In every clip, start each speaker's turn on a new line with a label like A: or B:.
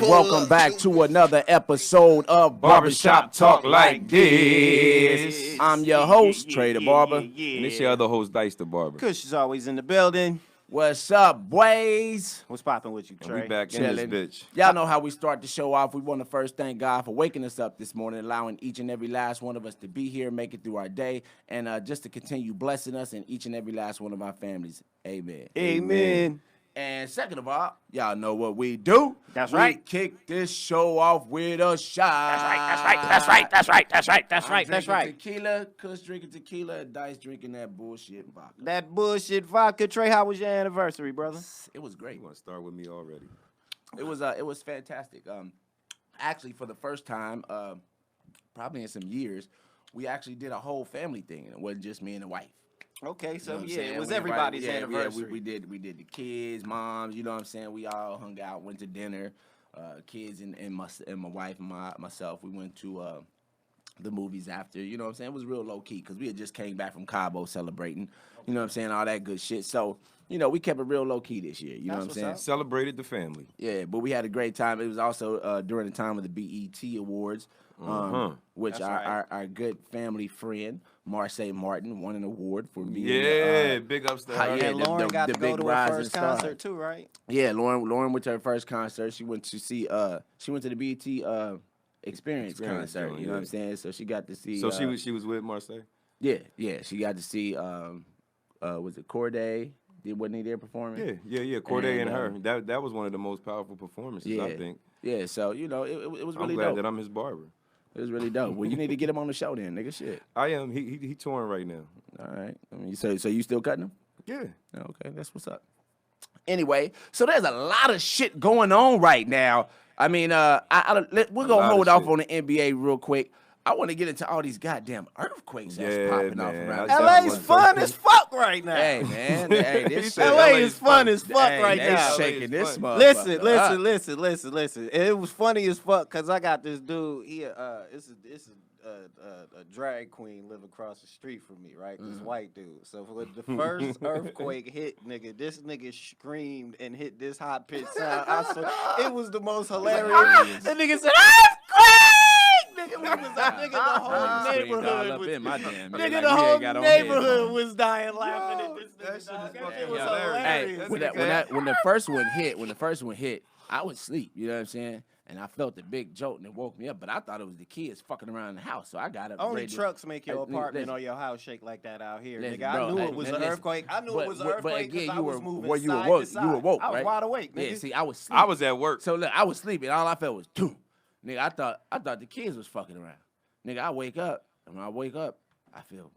A: Welcome back to another episode of Barbershop Talk Like This. I'm your host, Trey the Barber.
B: And it's your other host, Dicethebarber.
C: Kush is always in the building.
A: What's up, boys?
C: What's popping with you, Trey?
B: We back
A: Chilling.
B: in this bitch.
A: Y'all know how we start the show off. We want to first thank God for waking us up this morning, allowing each and every last one of us to be here, make it through our day, and just to continue blessing us and each and every last one of our families. Amen.
C: Amen.
A: And second of all, y'all know what we do.
C: That's
A: we
C: right.
A: Kick this show off with a shot.
C: That's right.
A: Tequila, Kush drinking tequila, Dice drinking that bullshit vodka.
C: That bullshit vodka. Trey, how was your anniversary, brother?
A: It was great.
B: You want to start with me already?
A: It was fantastic. Actually, for the first time, probably in some years, we actually did a whole family thing, and it wasn't just me and the wife.
C: Okay, so
A: You know what I'm
C: yeah,
A: saying?
C: it was
A: We
C: everybody's
A: invited-
C: anniversary.
A: We did the kids, moms, you know what I'm saying? We all hung out, went to dinner, kids and my wife and myself. We went to the movies after, you know what I'm saying? It was real low key because we had just came back from Cabo celebrating, you know what I'm saying, all that good shit. So, you know, we kept it real low key this year, you know what I'm
C: That's
A: saying?
C: what's
B: Celebrated the family.
A: Yeah, but we had a great time. It was also during the time of the BET Awards, which
C: That's
A: our good family friend, Marseille Martin, won an award for being
B: Big ups to her.
A: yeah,
C: And Lauren got
A: the
C: to go
A: big
C: to her
A: rising
C: first
A: star.
C: concert too, right?
A: Yeah, Lauren went to her first concert. She went to see she went to the BET Experience concert.
B: joint,
A: You know what I'm
B: yeah.
A: saying? So she got to see.
B: So she was with Marseille?
A: Yeah. She got to see. Was it Corday? Wasn't he there performing?
B: Yeah. Corday and
A: And,
B: her. That was one of the most powerful performances, I think.
A: Yeah. So you know, it was
B: I'm
A: really
B: glad
A: dope.
B: that I'm his barber.
A: It was really dope. Well, you need to get him on the show then, nigga. Shit.
B: I am. He touring right now.
A: All right. I mean, so you still cutting him?
B: Yeah.
A: Okay, that's what's up. Anyway, so there's a lot of shit going on right now. I mean, we're gonna hold off on the NBA real quick. I want to get into all these goddamn earthquakes that's popping off
B: man.
A: around.
C: LA's fun as fuck right now.
A: Hey man, hey, this shit,
C: LA is fun as fuck right
A: they
C: now.
A: shaking this
B: LA
A: motherfucker.
C: Listen. It was funny as fuck because I got this dude. He this is a drag queen live across the street from me, right? This white dude. So when the first earthquake hit, nigga, this nigga screamed and hit this high pitched sound. It was the most hilarious. The nigga said earthquake. Nigga, the whole neighborhood was. Nigga, the whole neighborhood was dying laughing at this nigga. Dog. That shit was hilarious.
A: Hey, when the first one hit, I was asleep. You know what I'm saying? And I felt the big jolt and it woke me up. But I thought it was the kids fucking around the house, so I got up.
C: Only trucks make your apartment or your house shake like that out here, nigga. I knew it was an earthquake. I knew it was an earthquake because I was moving side to side.
A: You were woke,
C: I was
A: right?
C: wide awake, nigga.
A: Yeah, see, I was sleeping.
B: I was at work.
A: So look, I was sleeping. All I felt was doom. Nigga, I thought the kids was fucking around. Nigga, I wake up, and when I wake up, I feel.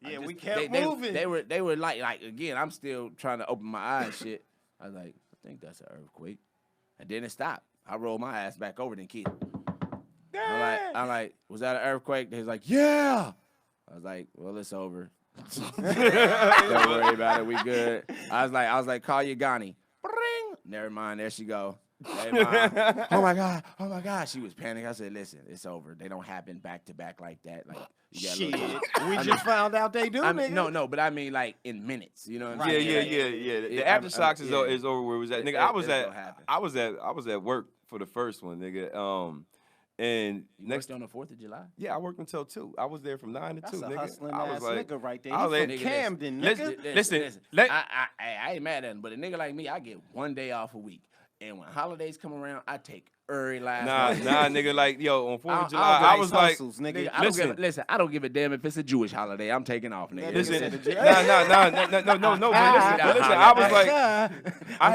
C: Yeah, we kept moving.
A: They were like again. I'm still trying to open my eyes. Shit. I was like, I think that's an earthquake, and then it stopped. I rolled my ass back over the kid. I'm like, was that an earthquake? They was like, yeah. I was like, well, it's over. Don't worry about it. We good. I was like, call your Ghani. Bring. Never mind. There she go. Hey, Mom. Oh my God. She was panicking. I said, listen, it's over. They don't happen back to back like that. Like, you gotta
C: Shit. We just found out they do, nigga.
A: No, but I mean like in minutes. You know what I'm
B: Yeah,
A: saying?
B: The aftershocks is over where it was at. Nigga, I was at work for the first one, nigga. And
A: You
B: next
A: worked on the 4th of July?
B: Yeah, I worked until 2. I was there from 9 to 2,
C: That's a
B: nigga.
C: hustling
B: I was
C: ass
B: like,
C: nigga right there.
B: I was
C: He
B: like,
C: from Camden, nigga.
B: Listen.
A: I ain't mad at him, but a nigga like me, I get one day off a week. And when holidays come around, I take early last night.
B: Nah, nigga, like, yo, on 4th of July, I was like,
C: nigga.
A: I don't give a damn if it's a Jewish holiday. I'm taking off, nigga.
B: Listen, no, but listen, I was like, I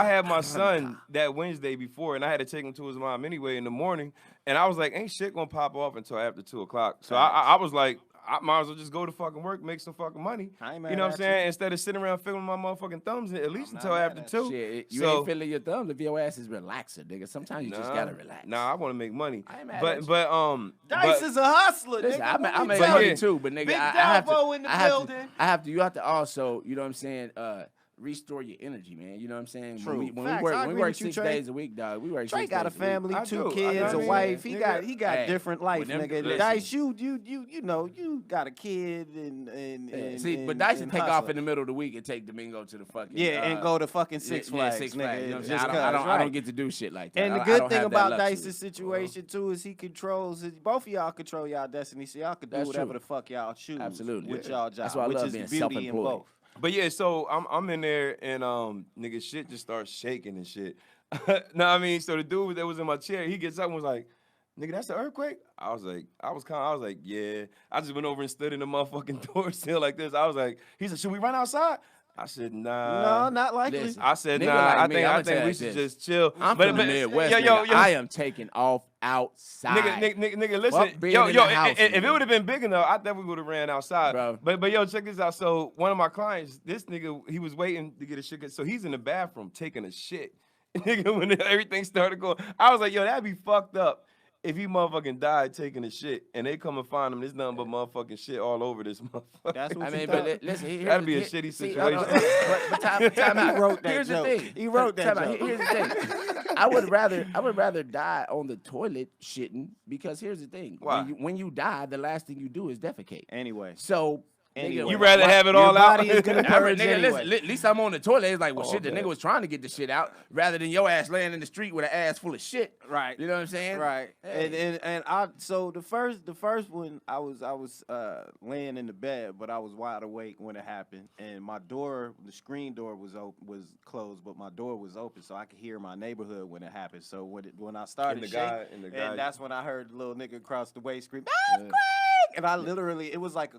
B: had my son that Wednesday before, and I had to take him to his mom anyway in the morning, and I was like, ain't shit gonna pop off until after 2 o'clock. So I was like, I might as well just go to fucking work, make some fucking money. You know what I'm saying? Instead of sitting around fiddling my motherfucking thumbs at least until after 2.
A: Shit, you ain't fiddling your thumbs if your ass is relaxer, nigga. Sometimes you just gotta relax.
B: Nah, I want to make money.
A: I ain't mad at you.
B: But
C: Dice is a hustler,
A: listen,
C: nigga.
A: I make money too, but nigga,
C: Big
A: I have
C: Dalvo in the building.
A: You have to also, you know what I'm saying, restore your energy, man. You know what I'm saying?
C: True.
A: When
C: Facts.
A: we
C: I
A: work,
C: agree with you,
A: 6
C: Trey.
A: days a week, dog. We work.
C: Trey
A: 6
C: got a
A: days week.
C: family,
B: I
C: 2
B: do.
C: kids, a
B: I mean,
C: wife. He
B: nigga.
C: got
A: Hey,
C: different life,
A: when them-
C: nigga.
A: listen.
C: Dice, you know, you got a kid and
A: See, but
C: and-
A: Dyson
C: and
A: take off
C: hustle.
A: in the middle of the week and take Domingo to the fucking
C: and go to fucking Six Flags,
A: Six
C: nigga.
A: Flags. You know what I'm
C: just
A: saying?
C: cause,
A: I
C: right.
A: don't get to do shit like that.
C: And the
A: I
C: good
A: don't
C: thing
A: have that
C: about
A: luxury.
C: Dice's situation too is he controls his, both of y'all control y'all destiny, so y'all can do
A: That's
C: whatever
A: true.
C: the fuck y'all choose.
A: Absolutely.
C: With
A: Yeah.
C: y'all job,
A: That's why I
C: which
A: love
C: is the
A: being
C: beauty in
A: self-employed.
C: both.
B: But yeah, so I'm in there and nigga shit just starts shaking and shit. No, I mean, so the dude that was in my chair, he gets up and was like, "Nigga, that's an earthquake?" I was like, "Yeah." I just went over and stood in the motherfucking door sill like this. I was like, he said, "Should we run outside?" I said, "Nah."
C: No, not likely.
A: Listen,
B: I said,
A: nigga
B: "Nah."
A: like me,
B: I
A: I'ma
B: think
A: tell
B: we
A: you
B: should
A: this.
B: just chill.
A: I'm
B: But-
A: from the
B: but-
A: Midwest,
B: yo,
A: nigga.
B: yo.
A: I am taking off outside.
B: Nigga, listen.
A: Fuck being
B: Yo,
A: in
B: yo,
A: the house,
B: if it
A: nigga.
B: would have been big enough, I definitely would have ran outside.
A: Bro.
B: But yo, check this out. So one of my clients, this nigga, he was waiting to get a shit. So he's in the bathroom taking a shit. Nigga, when everything started going, I was like, yo, that'd be fucked up if he motherfucking died taking a shit and they come and find him. There's nothing but motherfucking shit all over this motherfucker.
C: That's what
A: I
C: you
A: mean,
C: thought.
A: but listen,
B: That'd be a shitty situation.
A: But time out.
C: He wrote that
A: Here's
C: joke.
A: the thing.
C: He wrote that
A: Time out.
C: joke.
A: Here's the thing. I would rather die on the toilet shitting because here's the thing.
B: Why?
A: When you die, the last thing you do is defecate.
C: Anyway.
A: So.
C: Anyway.
B: You rather have it
C: Your
B: all out?
C: body is gonna purge
A: Nigga,
C: anyway.
A: listen, at least I'm on the toilet. It's like, well,
B: Oh,
A: shit, the
B: okay.
A: nigga was trying to get the shit out rather than your ass laying in the street with an ass full of shit.
C: Right.
A: You know what I'm saying?
C: Right.
A: Hey.
C: And I so the first one I was laying in the bed, but I was wide awake when it happened, and my door, the screen door was closed, but my door was open, so I could hear my neighborhood when it happened. So when I started shaking, and that's when I heard the little nigga across the way scream, "Earthquake!" And I literally, it was like a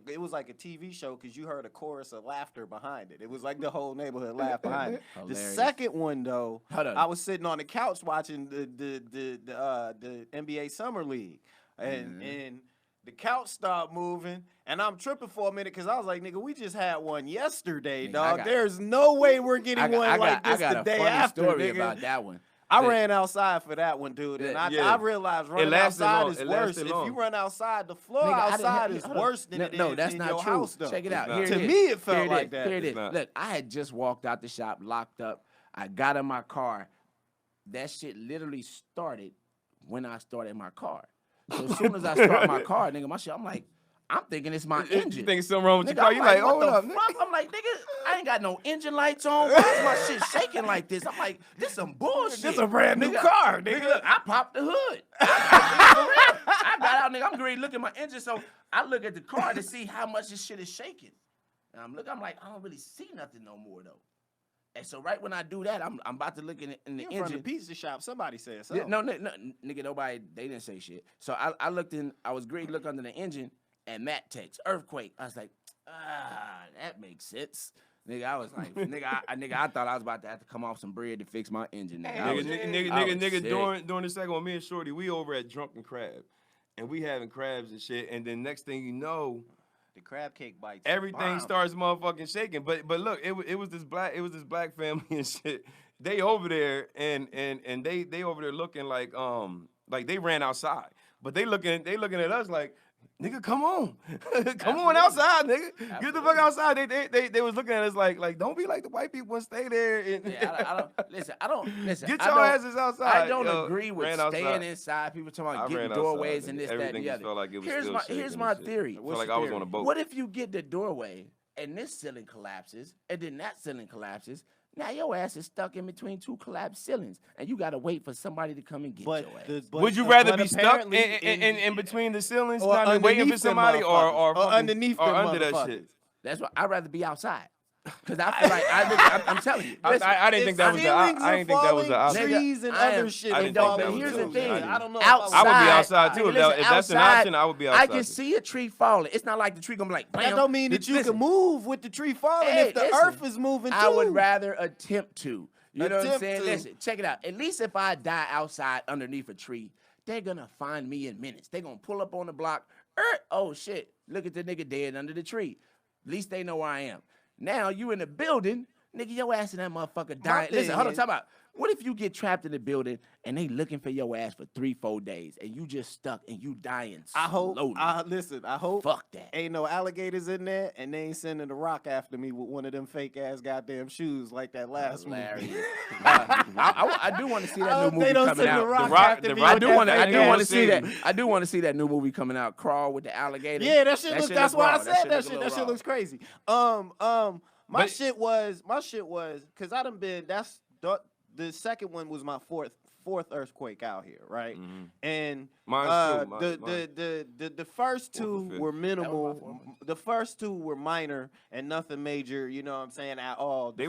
C: TV show because you heard a chorus of laughter behind it. It was like the whole neighborhood laughed behind it. The
A: Hilarious.
C: second one though,
A: Hold on.
C: I was sitting on the couch watching the NBA Summer League, and the couch stopped moving, and I'm tripping for a minute because I was like, nigga, we just had one yesterday,
A: Nigga,
C: dog. There's no way we're getting one like this
A: I got
C: the
A: a
C: day
A: funny
C: after,
A: story
C: nigga.
A: about that one.
C: I ran outside for that one, dude, and
B: Yeah.
C: I realized running
B: lasted
C: outside
B: long.
C: is
B: It
C: worse.
B: lasted
C: If
B: long.
C: you run outside, the floor
A: Nigga, I didn't
C: outside
A: have-
C: is
A: hold on.
C: worse than it is
A: that's
C: in
A: not
C: your
A: true.
C: house, though.
A: Check it out.
B: It's
A: Here
B: not.
A: it
C: To
A: is.
C: me, it felt
A: Here
C: like
A: is.
C: that.
A: Here it
B: It's
A: is.
B: not.
A: Look, I had just walked out the shop, locked up. I got in my car. That shit literally started when I started my car. So as soon as I start my car, nigga, my shit, I'm thinking it's my engine.
B: You think something wrong with your
A: Nigga,
B: car?
A: I'm
B: You like,
A: what
B: hold
A: the
B: up.
A: fuck? I'm like, nigga, I ain't got no engine lights on. Why is my shit shaking like this? I'm like, this some bullshit.
C: This a brand new
A: Nigga,
C: car,
A: Nigga,
C: nigga.
A: look, I popped the hood. I got out, nigga. I'm ready to look at my engine. So I look at the car to see how much this shit is shaking. And I'm like, I don't really see nothing no more though. And so right when I do that, I'm about to look in the
C: You
A: engine.
C: from the pizza shop? Somebody said
A: Yeah,
C: something.
A: no, nigga, nobody, they didn't say shit. So I looked in, I was great to look under the engine, and Matt texts, earthquake. I was like, that makes sense. Nigga, I was like, I thought I was about to have to come off some bread to fix my engine. Nigga, I was
B: Nigga,
A: sick.
B: during the second one, me and Shorty, we over at Drunken Crab, and we having crabs and shit, and then next thing you know,
C: The crab cake bites.
B: everything starts motherfucking shaking. But look, it was this black family and shit. They over there and they over there looking like they ran outside, but they looking at us like, nigga, come on, come on outside, nigga, get the fuck outside. They was looking at us like don't be like the white people and stay there. And
A: Yeah, I don't listen.
B: Get
A: I
B: your
A: don't-
B: asses outside.
A: I don't
B: Yo,
A: agree with
B: ran
A: staying
B: outside.
A: inside. People talking
B: I
A: about getting
B: ran
A: doorways
B: outside,
A: and
B: nigga.
A: this,
B: Everything
A: that, and the
B: just
A: other.
B: felt like it was
A: here's
B: still
A: my
B: shaking
A: here's
B: and
A: my
B: shit.
A: theory.
B: Felt like I was on a boat.
A: What if you get the doorway and this ceiling collapses and then that ceiling collapses? Now your ass is stuck in between two collapsed ceilings, and you gotta wait for somebody to come and get your ass.
B: Would you rather be stuck in between the ceilings,
C: Or
B: not waiting for
C: underneath them
B: somebody, or
C: motherfuckers. Or
B: fucking-
C: underneath
B: or
C: them
B: under that
C: motherfuckers.
B: shit?
A: That's why I'd rather be outside. Cause I feel like I'm telling you. Listen,
B: I didn't think that was the I didn't think that was the option.
C: Trees and
A: Nigga, I
C: other
A: am-
C: shit.
B: I
C: are
B: didn't think
C: falling
B: that was
A: here's
B: the
A: the
C: too.
A: thing.
C: I don't know.
A: Outside,
B: I would be outside too.
A: nigga,
B: If
A: listen,
B: that's an
A: outside,
B: option, I would be
A: I
B: outside.
A: can see a tree falling. It's not like the tree gonna be like, bam.
C: That don't mean that you
A: Listen,
C: can move with the tree falling
A: Hey,
C: if the
A: listen,
C: earth is moving too.
A: I would rather attempt to. You know what I'm
C: Attempt
A: saying?
C: to.
A: Listen, check it out. At least if I die outside underneath a tree, they're gonna find me in minutes. They're gonna pull up on the block. Oh shit! Look at the nigga dead under the tree. At least they know where I am. Now you in the building. Nigga, your ass in that motherfucker dying. Listen, hold on, talk about. What if you get trapped in the building and they looking for your ass for 3-4 days and you just stuck and you dying slowly?
C: I hope.
A: Fuck that.
C: Ain't no alligators in there and they ain't sending a rock after me with one of them fake ass goddamn shoes like that last movie.
A: I do want to see that new movie coming out.
B: I
A: do want to see that. I do want to see that new movie coming out. Crawl with the alligator.
C: Yeah, that shit looks. That's why I said that shit. That shit looks crazy. My shit was because I done been. That's the second one was my fourth earthquake out here, right?
B: Mm-hmm.
C: And
B: Mine
C: the first two were minimal. The first two were minor and nothing major. You know what I'm saying at all. The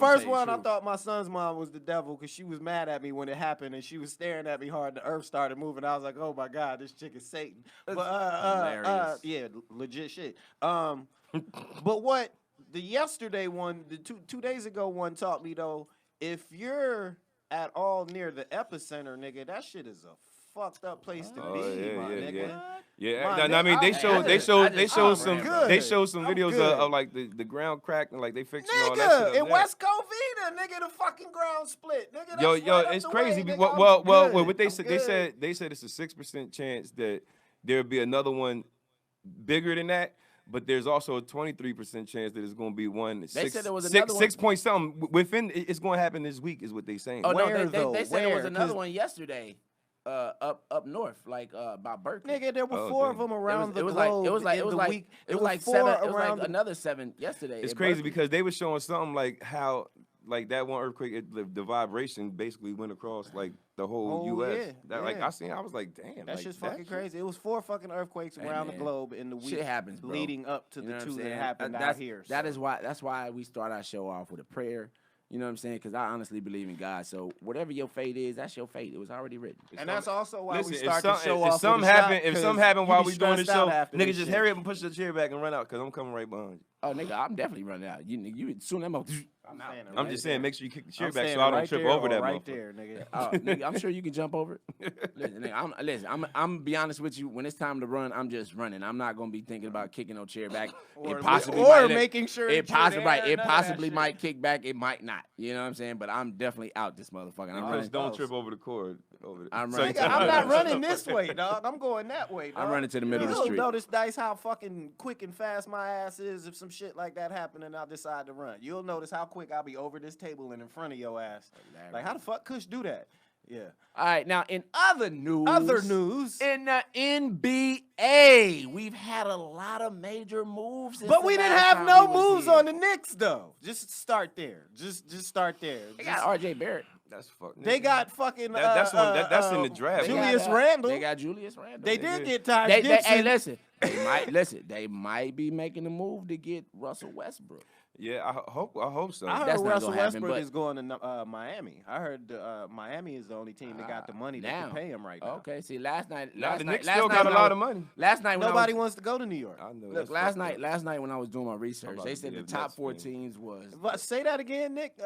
C: first one, I thought my son's mom was the devil because she was mad at me when it happened and she was staring at me hard. The earth started moving. I was like, oh my god, this chick is Satan. But yeah, legit shit. But what the yesterday one, the 2 days ago one taught me though, if you're at all near the epicenter, nigga, that shit is a fucked up place to be, my nigga.
B: Yeah, I mean they showed some videos of like the ground cracked and like they fixing all that shit.
C: In West Covina, nigga, the fucking ground split, nigga.
B: Yo, it's crazy. Well, what they said it's a 6% chance that there'll be another one bigger than that. But there's also a 23% chance that it's going to be one.
A: They said there was another one.
B: 6 point something within. It's going to happen this week, is what they saying.
A: Oh no, they said there was another one yesterday, up north, like by Berkeley.
C: Nigga, there were 4 of them around the globe.
A: It was like 7. It was like another 7 yesterday.
B: It's crazy because they were showing something like how. Like that one earthquake, the vibration basically went across like the whole U.S. I was like, damn,
C: that shit's fucking crazy. It was 4 fucking earthquakes around the globe in the week.
A: Shit happens, bro.
C: Leading up to the 2 that happened out here.
A: That's why we start our show off with a prayer. You know what I'm saying? Because I honestly believe in God. So whatever your fate is, that's your fate. It was already written.
C: And that's also why we start the show off.
B: If something happen while we doing the show, nigga, just hurry up and push the chair back and run out because I'm coming right behind you.
A: Oh, nigga, I'm definitely running out. You soon I'm out.
B: I'm just saying, make sure you kick the chair back so I don't trip over that
C: right there, nigga.
A: Nigga, I'm sure you can jump over it. Listen, nigga, I'm gonna be honest with you. When it's time to run, I'm just running. I'm not gonna be thinking about kicking no chair back.
C: Making sure
A: it possibly might kick back. It might not. You know what I'm saying? But I'm definitely out this motherfucker. I'm running.
B: Don't trip over the cord.
C: I'm not running this way, dog. I'm going that way, dog.
A: I'm running to the middle of the street.
C: You'll notice, Dice, how fucking quick and fast my ass is if some shit like that happen and I decide to run. You'll notice how quick I'll be over this table and in front of your ass. Like, how the fuck Kush do that? Yeah.
A: All right, now in other news, in the NBA, we've had a lot of major moves.
C: But we didn't have no moves on the Knicks, though. Just start there. Just start there.
A: They got R.J. Barrett.
B: That's fucking.
C: They got fucking.
B: That's in the draft.
C: Julius Randle.
A: They got Julius Randle.
C: They did get Taj Gibson.
A: Hey, listen. They might be making a move to get Russell Westbrook.
B: Yeah, I hope so.
C: I heard Russell Westbrook is going to Miami. I heard Miami is the only team that got the money to pay him right now.
A: Okay, see, last night,
B: the Knicks still got a lot of money.
A: Last night,
C: nobody wants to go to New York.
B: I know.
A: Look, last night when I was doing my research, they said the top 4 teams was.
C: But say that again, Nick.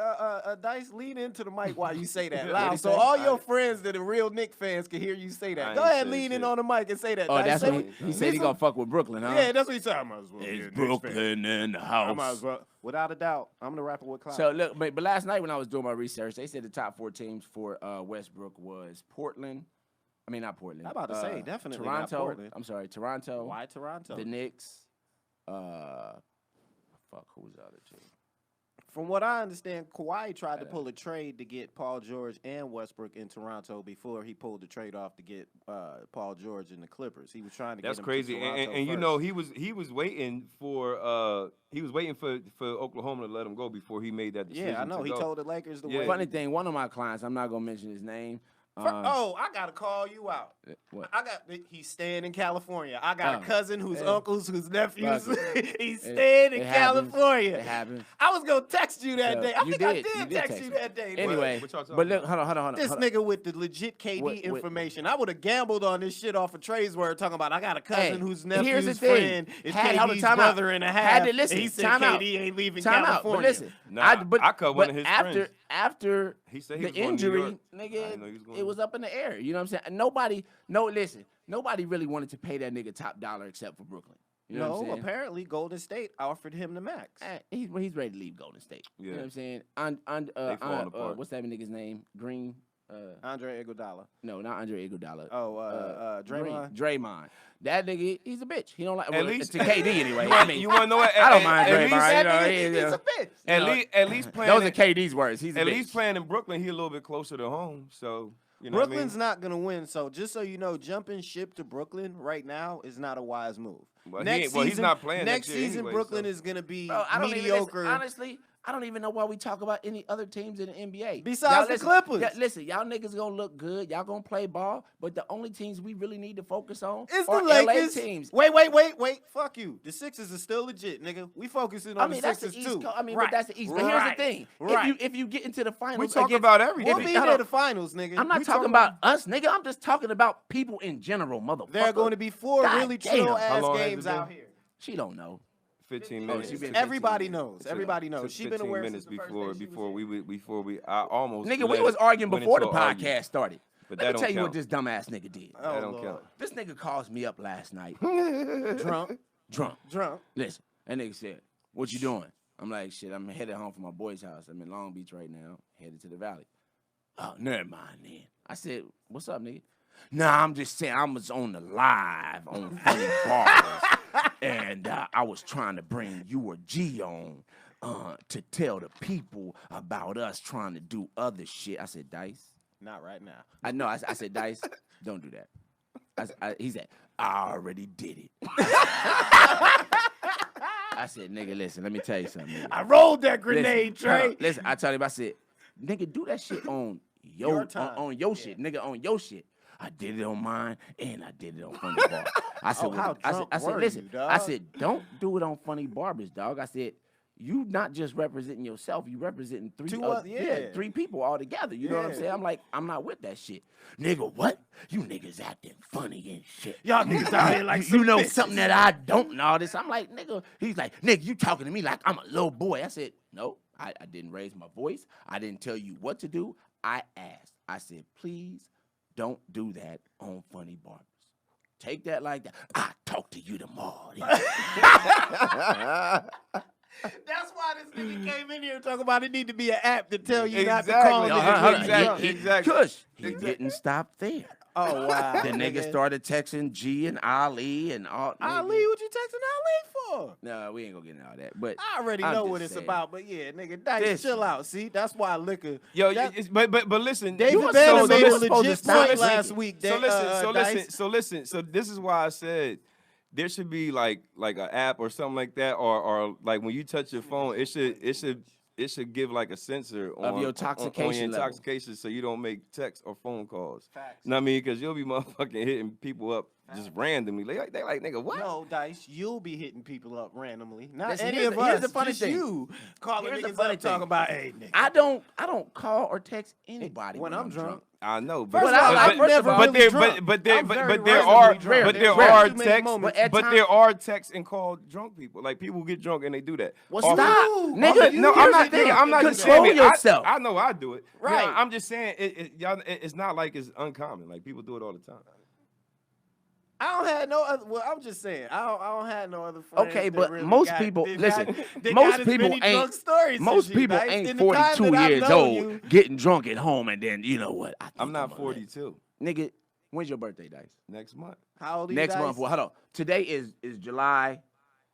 C: Dice, lean into the mic while you say that loud, so all your friends that are real Knicks fans can hear you say that. Go ahead, lean in on the mic and say that.
A: Oh, that's what he said. He gonna fuck with Brooklyn, huh?
C: Yeah, that's what he said. I might as well.
A: It's Brooklyn in the house.
C: I might as well. Without a doubt, I'm gonna wrap it with Cloud.
A: So look, but last night when I was doing my research, they said the top 4 teams for Westbrook was Portland. I mean, not Portland.
C: I'm about to say definitely
A: Toronto.
C: not Portland.
A: I'm sorry, Toronto.
C: Why Toronto?
A: The Knicks. Who was the other team?
C: From what I understand, Kawhi tried to pull a trade to get Paul George and Westbrook in Toronto before he pulled the trade off to get Paul George in the Clippers. He was trying to get him
B: crazy,
C: to Toronto
B: and you know he was waiting for Oklahoma to let him go before he made that decision.
C: Yeah, I know. He told the Lakers to wait.
A: Funny thing, one of my clients, I'm not gonna mention his name.
C: I gotta call you out.
A: What?
C: He's staying in California. I got a cousin whose uncles, whose nephews. He's staying in California.
A: It happened.
C: I was gonna text you that day. I think I did text you that day.
A: Anyway, but look, hold on.
C: This nigga with the legit KD information. I would have gambled on this shit off of Trey's word, talking about I got a cousin whose nephew's friend is KD's brother and a half. And he said KD ain't leaving California.
A: But listen,
B: I cut one of his friends.
A: After
B: he said
A: the injury, nigga, it was up in the air. You know what I'm saying? Nobody really wanted to pay that nigga top dollar except for Brooklyn. You know what I'm saying?
C: Apparently Golden State offered him the max.
A: He's ready to leave Golden State.
B: Yeah.
A: You know what I'm saying?
B: They falling apart.
A: What's that nigga's name? Green.
C: Andre Iguodala.
A: No, not Andre Iguodala.
C: Draymond.
A: Draymond. That nigga, he's a bitch. He don't like
B: At least
A: to KD anyway.
B: You want to know what?
A: I don't mind
B: at
A: Draymond.
B: least-
C: He's a bitch.
B: At least playing.
A: Those are KD's words. He's a
B: At
A: bitch.
B: least playing in Brooklyn, he a little bit closer to home. So you know
C: Brooklyn's not gonna win. So just so you know, jumping ship to Brooklyn right now is not a wise move.
B: Well, he's not playing
C: next
B: year
C: season.
B: anyway,
C: Brooklyn
B: so.
C: is gonna be
A: Bro,
C: mediocre.
A: Honestly, I don't even know why we talk about any other teams in the NBA.
C: Besides the Clippers.
A: Listen, y'all niggas gonna look good. Y'all gonna play ball. But the only teams we really need to focus on
C: It's
A: are
C: the Lakers.
A: LA teams.
C: Wait. Fuck you. The Sixers are still legit, nigga. We focusing on the
A: that's the
C: Sixers
A: East
C: too.
A: Coast. But
C: Right.
A: that's the East. But here's the thing.
C: Right.
A: If you get into the finals,
B: We talk about everything.
C: We'll be near the finals, nigga.
A: I'm not
C: We
A: talking about us, nigga. I'm just talking about people in general, motherfucker.
C: There are going to be 4
A: God
C: really
A: damn.
C: chill
B: How
C: ass
B: long has
C: games
B: it been?
C: out here.
A: She don't know.
B: 15
A: Oh,
B: minutes.
A: she been-
C: Everybody
A: 15
C: knows. Everybody knows. She been
B: 15
C: aware
B: minutes
C: since the first
B: before
C: day she was
B: before we I almost
A: Nigga, we
B: led-
A: was arguing
B: went
A: before the
B: into an argument.
A: podcast started.
B: But
A: Let
B: that
A: me tell
B: don't
A: you what
B: count.
A: this dumbass nigga did.
C: Oh,
B: That don't
C: Lord.
B: count.
A: This nigga calls me up last night,
C: Drunk.
A: drunk. Listen, that nigga said, "What you doing?" I'm like, "Shit, I'm headed home from my boy's house. I'm in Long Beach right now, headed to the valley." Oh, never mind then. I said, "What's up, nigga?" Nah, I'm just saying I was on the live on Funny Barbers, and I was trying to bring you or G on to tell the people about us trying to do other shit. I said, Dice.
C: Not right now.
A: I know. I said, Dice, don't do that. He said, I already did it. I said, nigga, listen, let me tell you something. Nigga.
C: I rolled that grenade,
A: Listen,
C: Trey.
A: listen, I told him, I said, nigga, do that shit on
C: Your time.
A: on your shit, nigga, on your shit. I did it on mine and I did it on Funny Barbers. I said,
C: how drunk
A: I said,
C: were
A: listen,
C: you, dog?
A: I said, don't do it on Funny Barbers, dog. I said, you not just representing yourself, you representing three people all together. You know what I'm
C: Yeah.
A: saying? I'm like, I'm not with that shit. Nigga, what? You niggas acting funny and shit.
C: Y'all niggas out here like
A: you know
C: bitches.
A: something that I don't know all this. I'm like, nigga, he's like, nigga, you talking to me like I'm a little boy. I said, no, I didn't raise my voice. I didn't tell you what to do. I asked. I said, please don't do that on Funny Barbers. Take that like that. I'll talk to you tomorrow.
C: That's why this nigga came in here talking about it need to be an app to tell you not to
B: Exactly.
C: call
B: No,
C: niggas
B: hold
C: when
B: on.
C: you drunk.
B: Exactly.
A: Kush, he didn't stop there.
C: Oh, wow.
A: The nigga started texting G and Ali and all.
C: Ali, what you texting Ali for?
A: No, we ain't gonna get into all that. But
C: I already
A: I'm
C: know
A: just
C: what it's
A: saying.
C: about, but yeah, nigga, Dice,
A: This-
C: chill out. See, that's why liquor.
B: Yo,
C: that-
B: but listen,
C: David
A: were
C: Banner
A: supposed to-
C: made
A: you
C: a
A: were supposed to
C: legit
A: stop
C: point last
A: drinking.
C: week.
B: So
C: Dice.
B: listen. So this is why I said there should be like an app or something like that, or like when you touch your phone, it should give like a sensor on
A: your
B: on
A: intoxication
B: your
A: level.
B: intoxication, so you don't make texts or phone calls.
C: Facts.
B: You know what I mean? Because you'll be motherfucking hitting people up just randomly. They like nigga, what?
C: No, Dice, you'll be hitting people up randomly. Not
A: Listen,
C: any
A: here's
C: of
A: the-
C: us.
A: here's the funny
C: just
A: thing.
C: you calling
A: Here's the
C: niggas
A: funny
C: up talking
A: thing.
C: about, hey, nigga.
A: I don't call or text anybody
C: When I'm drunk.
B: I know,
C: First
A: of all,
B: but
A: I've never
B: but
C: really
B: there
C: drunk.
B: but there
C: I'm very
B: but there
C: randomly
B: are
C: drunk.
B: but there
C: There's
B: are
C: too many
B: texts
C: moments.
A: But at
B: but
A: times-
B: there are texts and called drunk people. Like people get drunk and they do that.
A: Well,
B: Off-
A: stop,
C: you.
A: nigga.
B: No, I'm
A: Here's
B: not.
A: the thing.
B: I'm not
A: Control
B: saying it.
A: yourself.
B: I know I do it.
C: Right.
B: I'm just saying y'all. It's not like it's uncommon. Like people do it all the time.
C: I don't have no other. Well, I'm just saying. I don't have no other friends.
A: Okay,
C: that
A: but
C: really
A: most
C: got-
A: people
C: that
A: listen.
C: got- that
A: Most
C: got as
A: people
C: many drunk
A: ain't.
C: stories as
A: Most
C: you,
A: people
C: Dice.
A: ain't
C: In the time
A: 42
C: that I've
A: years
C: known
A: old
C: you-
A: getting drunk at home and then you know what? I think
B: I'm not
A: gonna let-
B: 42.
A: Nigga, when's your birthday, Dice?
B: Next month,
C: How old are you,
A: Next
C: Dice?
A: month. Well, hold on. Today is July.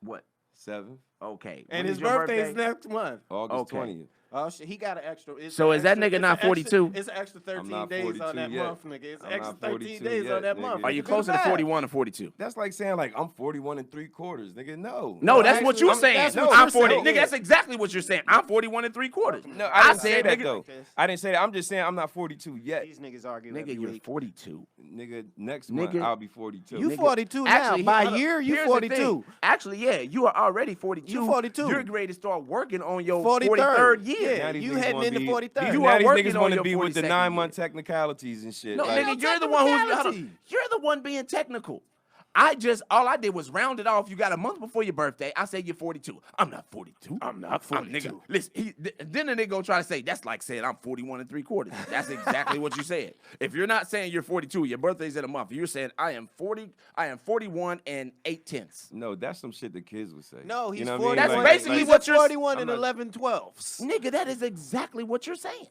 A: What?
B: 7th,
A: Okay.
C: And
A: When
C: his
A: is your
C: birthday is next month.
B: August
A: Okay.
B: 20th.
C: Oh shit, he got an extra. It's
A: So
C: an
A: is that
C: extra-
A: nigga
C: it's
A: not
C: an extra-
A: 42?
C: It's an extra 13
B: not
C: days on
B: 42
C: that
B: yet.
C: month, nigga. It's
B: I'm
C: extra
B: not
C: 13
B: 42
C: days
B: yet,
C: on that
B: nigga.
C: month.
A: Are you
C: Do
A: closer to
C: that.
A: 41 or 42?
B: That's like saying like I'm 41 3/4, nigga. No.
A: No, that's what you're
C: I'm-
A: saying.
C: that's what
A: I'm
C: you're
A: 40.
C: saying.
A: Nigga, that's exactly what you're saying. I'm 41 3/4.
B: No, I didn't say
A: said,
B: that
A: nigga,
B: though. I didn't say that. I'm just saying I'm not 42 yet.
C: These niggas argue
A: Nigga,
C: every
A: you're
C: week.
A: 42.
B: Nigga, next month
A: Nigga,
B: I'll be 42.
C: You
A: Nigga,
C: 42 now.
A: Actually,
C: By
A: hold on.
C: year, you
A: Here's the
C: 42.
A: thing. Actually, yeah, you are already 42.
C: You 42.
A: You're ready to start working on your
C: 43rd
A: 43rd year.
C: Yeah,
B: Now these
C: you
B: niggas
C: heading
B: wanna
C: into
B: be-
C: 43rd.
A: You
B: now
A: are
B: these
A: working
B: niggas
A: on
B: wanna
A: your
B: be with the
A: 42nd
B: 9-month technicalities and shit.
A: No,
B: like,
A: nigga, you're the one who's hold on.
C: technicality.
A: You're the one being technical. all I did was round it off. You got a month before your birthday. I said you're 42. I'm not 42.
B: I'm not 42.
A: Nigga, listen, then the nigga gonna try to say, that's like saying I'm 41 3/4. That's exactly what you said. If you're not saying you're 42, your birthday's in a month. You're saying I am 41 8/10.
B: No, that's some shit the kids would say.
C: No, he's
B: you know
C: 40.
B: what I mean?
A: That's basically what you're
C: 41 and 11/12.
A: Nigga, that is exactly what you're saying.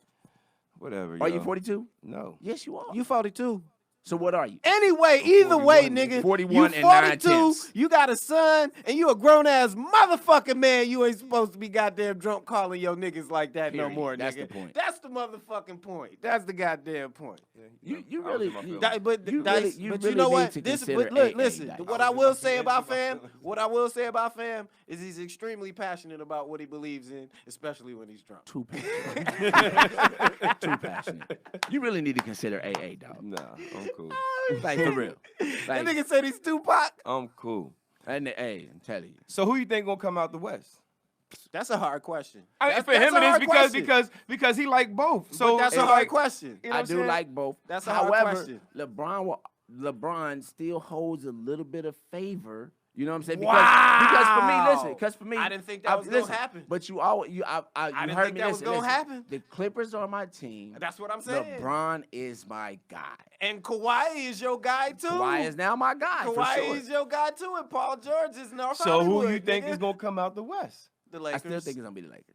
B: Whatever.
A: Are you 42?
B: No.
A: Yes, you are.
C: You 42.
A: So what are you?
C: Anyway, either way,
B: 41,
C: nigga,
A: 41
C: you
A: and
C: 42,
A: 9/10.
C: you got a son, and you a grown-ass motherfucking man. You ain't supposed to be goddamn drunk calling your niggas like that no
A: Period.
C: more, nigga.
A: That's the point.
C: That's the motherfucking point. That's the goddamn point.
A: You really,
C: But
A: you
C: Dice,
A: really
C: but
A: need
C: you know what?
A: to
C: This,
A: consider
C: but look,
A: AA,
C: listen.
A: Dice.
C: What I will say about fam, is he's extremely passionate about what he believes in, especially when he's drunk.
A: Too passionate. Too passionate. You really need to consider AA, dog.
B: Nah, I'm cool.
A: Like, for real.
C: That
A: Like,
C: nigga said he's Tupac.
B: I'm cool.
A: and hey, I'm telling you.
B: So who you think gonna come out the West?
C: That's a hard question.
B: For him
C: a
B: it
C: hard
B: is
C: question.
B: because he like both. So
C: But that's a
B: it's
C: hard
B: like,
C: question.
B: You know
A: I
B: what I'm
A: do
B: saying?
A: like both.
C: That's a hard
A: However,
C: question.
A: LeBron still holds a little bit of favor. You know what I'm saying?
C: Wow.
A: Because for me,
C: I didn't think that was gonna happen.
A: But you always, you
C: didn't
A: heard
C: think
A: me.
C: that was gonna happen.
A: The Clippers are my team.
C: That's what I'm saying.
A: LeBron is my guy.
C: And Kawhi is your guy too.
A: Kawhi is now my guy. for
C: Kawhi
A: sure.
C: is your guy too, and Paul George is North
B: So who
C: Hollywood,
B: you think
C: nigga.
B: is gonna come out the West?
C: The
A: I
C: Lakers?
A: still think it's gonna be the Lakers.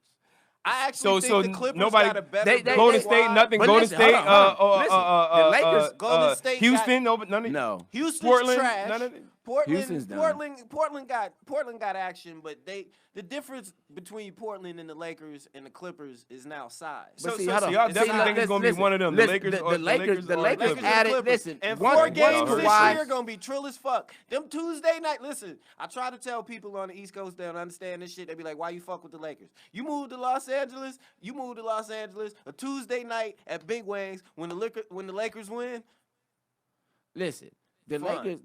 C: I actually
B: So
C: think the Clippers
B: nobody-
C: got a better
A: they-
B: Golden
C: big
B: State,
C: squad.
B: nothing.
A: But
B: Golden
A: listen,
B: State,
A: hold on. Listen, the Lakers-
C: Golden State
B: Houston, none of
A: No.
C: Houston's
B: Portland,
C: trash.
B: none of it.
A: Houston's done.
C: Portland got action, but the difference between Portland and the Lakers and the Clippers is now size.
A: But see,
B: so
A: hold on.
B: y'all
A: See,
B: definitely think it's gonna be
A: listen,
B: one of them, the Lakers or-
A: the Lakers
B: or Clippers.
A: added.
C: Clippers.
A: Listen,
C: And
A: once-
C: 4
A: once
C: games this
A: Kawhi-
C: year gonna be trill as fuck. Them Tuesday night, listen, I try to tell people on the East Coast they don't understand this shit. They be like, why you fuck with the Lakers? You moved to Los Angeles, a Tuesday night at Big Wings when the Lakers win.
A: Listen, the
C: Fun.
A: Lakers.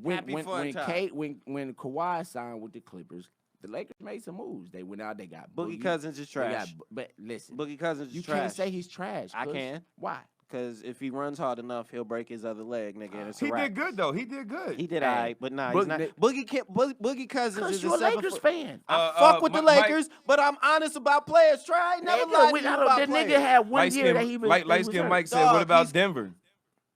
C: Happy fun time.
A: When Kawhi signed with the Clippers, the Lakers made some moves. They went out. They got
C: Boogie Cousins is
A: they got-
C: trash.
A: but listen,
C: Boogie Cousins is
A: you
C: trash.
A: can't say he's trash.
C: I
A: cuz.
C: can.
A: Why?
C: Because if he runs hard enough, he'll break his other leg, nigga, and it's a
B: He
C: wrap.
B: did good though. He did good.
C: He did
A: Hey,
C: all right, but nah,
A: Boog-
C: he's not. Boogie Cousins
A: Because
C: is
A: you're
C: a
A: a
C: 7
A: Lakers
C: foot.
A: fan.
C: I fuck with the
B: Mike-
C: Lakers, but I'm honest about players. Try. I never
A: Nigga,
C: lied to
A: we-
C: you
A: I don't-
C: about
A: the
C: players.
A: nigga had one year that he was
B: Light skin
A: hurt.
B: Mike said,
C: Dog,
B: what about
C: he's-
B: Denver?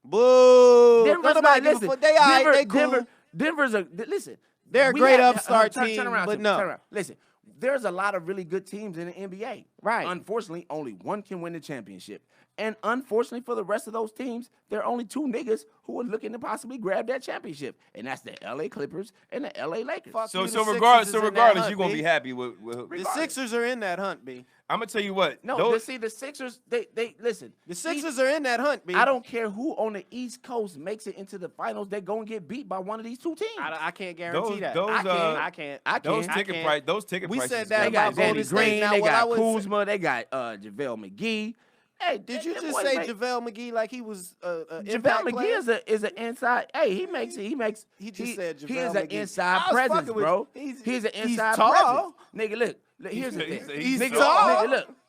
C: Boo.
A: Denver's
C: Nobody
A: not.
C: give a
A: Listen,
C: fuck. They all right. They cool.
A: Denver's a listen.
C: They're a
A: we
C: great
A: had-
C: upstart
A: turn
C: team,
A: around,
C: but
A: turn
C: no.
A: around. Listen, there's a lot of really good teams in the NBA.
C: Right.
A: Unfortunately, only one can win the championship. And unfortunately for the rest of those teams, there are only 2 niggas who are looking to possibly grab that championship. And that's the LA Clippers and the LA Lakers.
C: Fuck
B: So
C: you, the
B: regardless,
C: Sixers is in that hunt,
B: you're gonna
C: B.
B: be happy with
C: The Sixers are in that hunt, B.
B: I'm gonna tell you what.
A: No,
B: those,
A: see, the Sixers, they listen.
C: The Sixers are in that hunt, B.
A: I don't care who on the East Coast makes it into the finals, they're going to get beat by one of these 2 teams.
C: I can't guarantee that.
B: those,
C: I can't.
B: those
C: I
B: ticket
C: can't.
B: price, those ticket
C: We
B: prices.
C: said that
A: They got
C: about Golden
A: Danny
C: State.
A: Green,
C: Now,
A: they
C: what I
A: got
C: would say-
A: Kuzma, they got JaVale McGee. Hey,
C: Did you
A: them
C: just
A: boys
C: say
A: make-
C: JaVale McGee like he was
A: JaVale
C: impact
A: McGee
C: player?
A: is an inside. Hey, he makes.
C: He just said
A: He
C: JaVale
A: is an
C: McGee.
A: inside
C: I was
A: presence,
C: fucking with
A: bro.
C: you.
A: He's an
C: he's
A: inside
C: tall.
A: presence. Nigga, look. Here's the thing.
B: He's
A: nigga,
C: tall.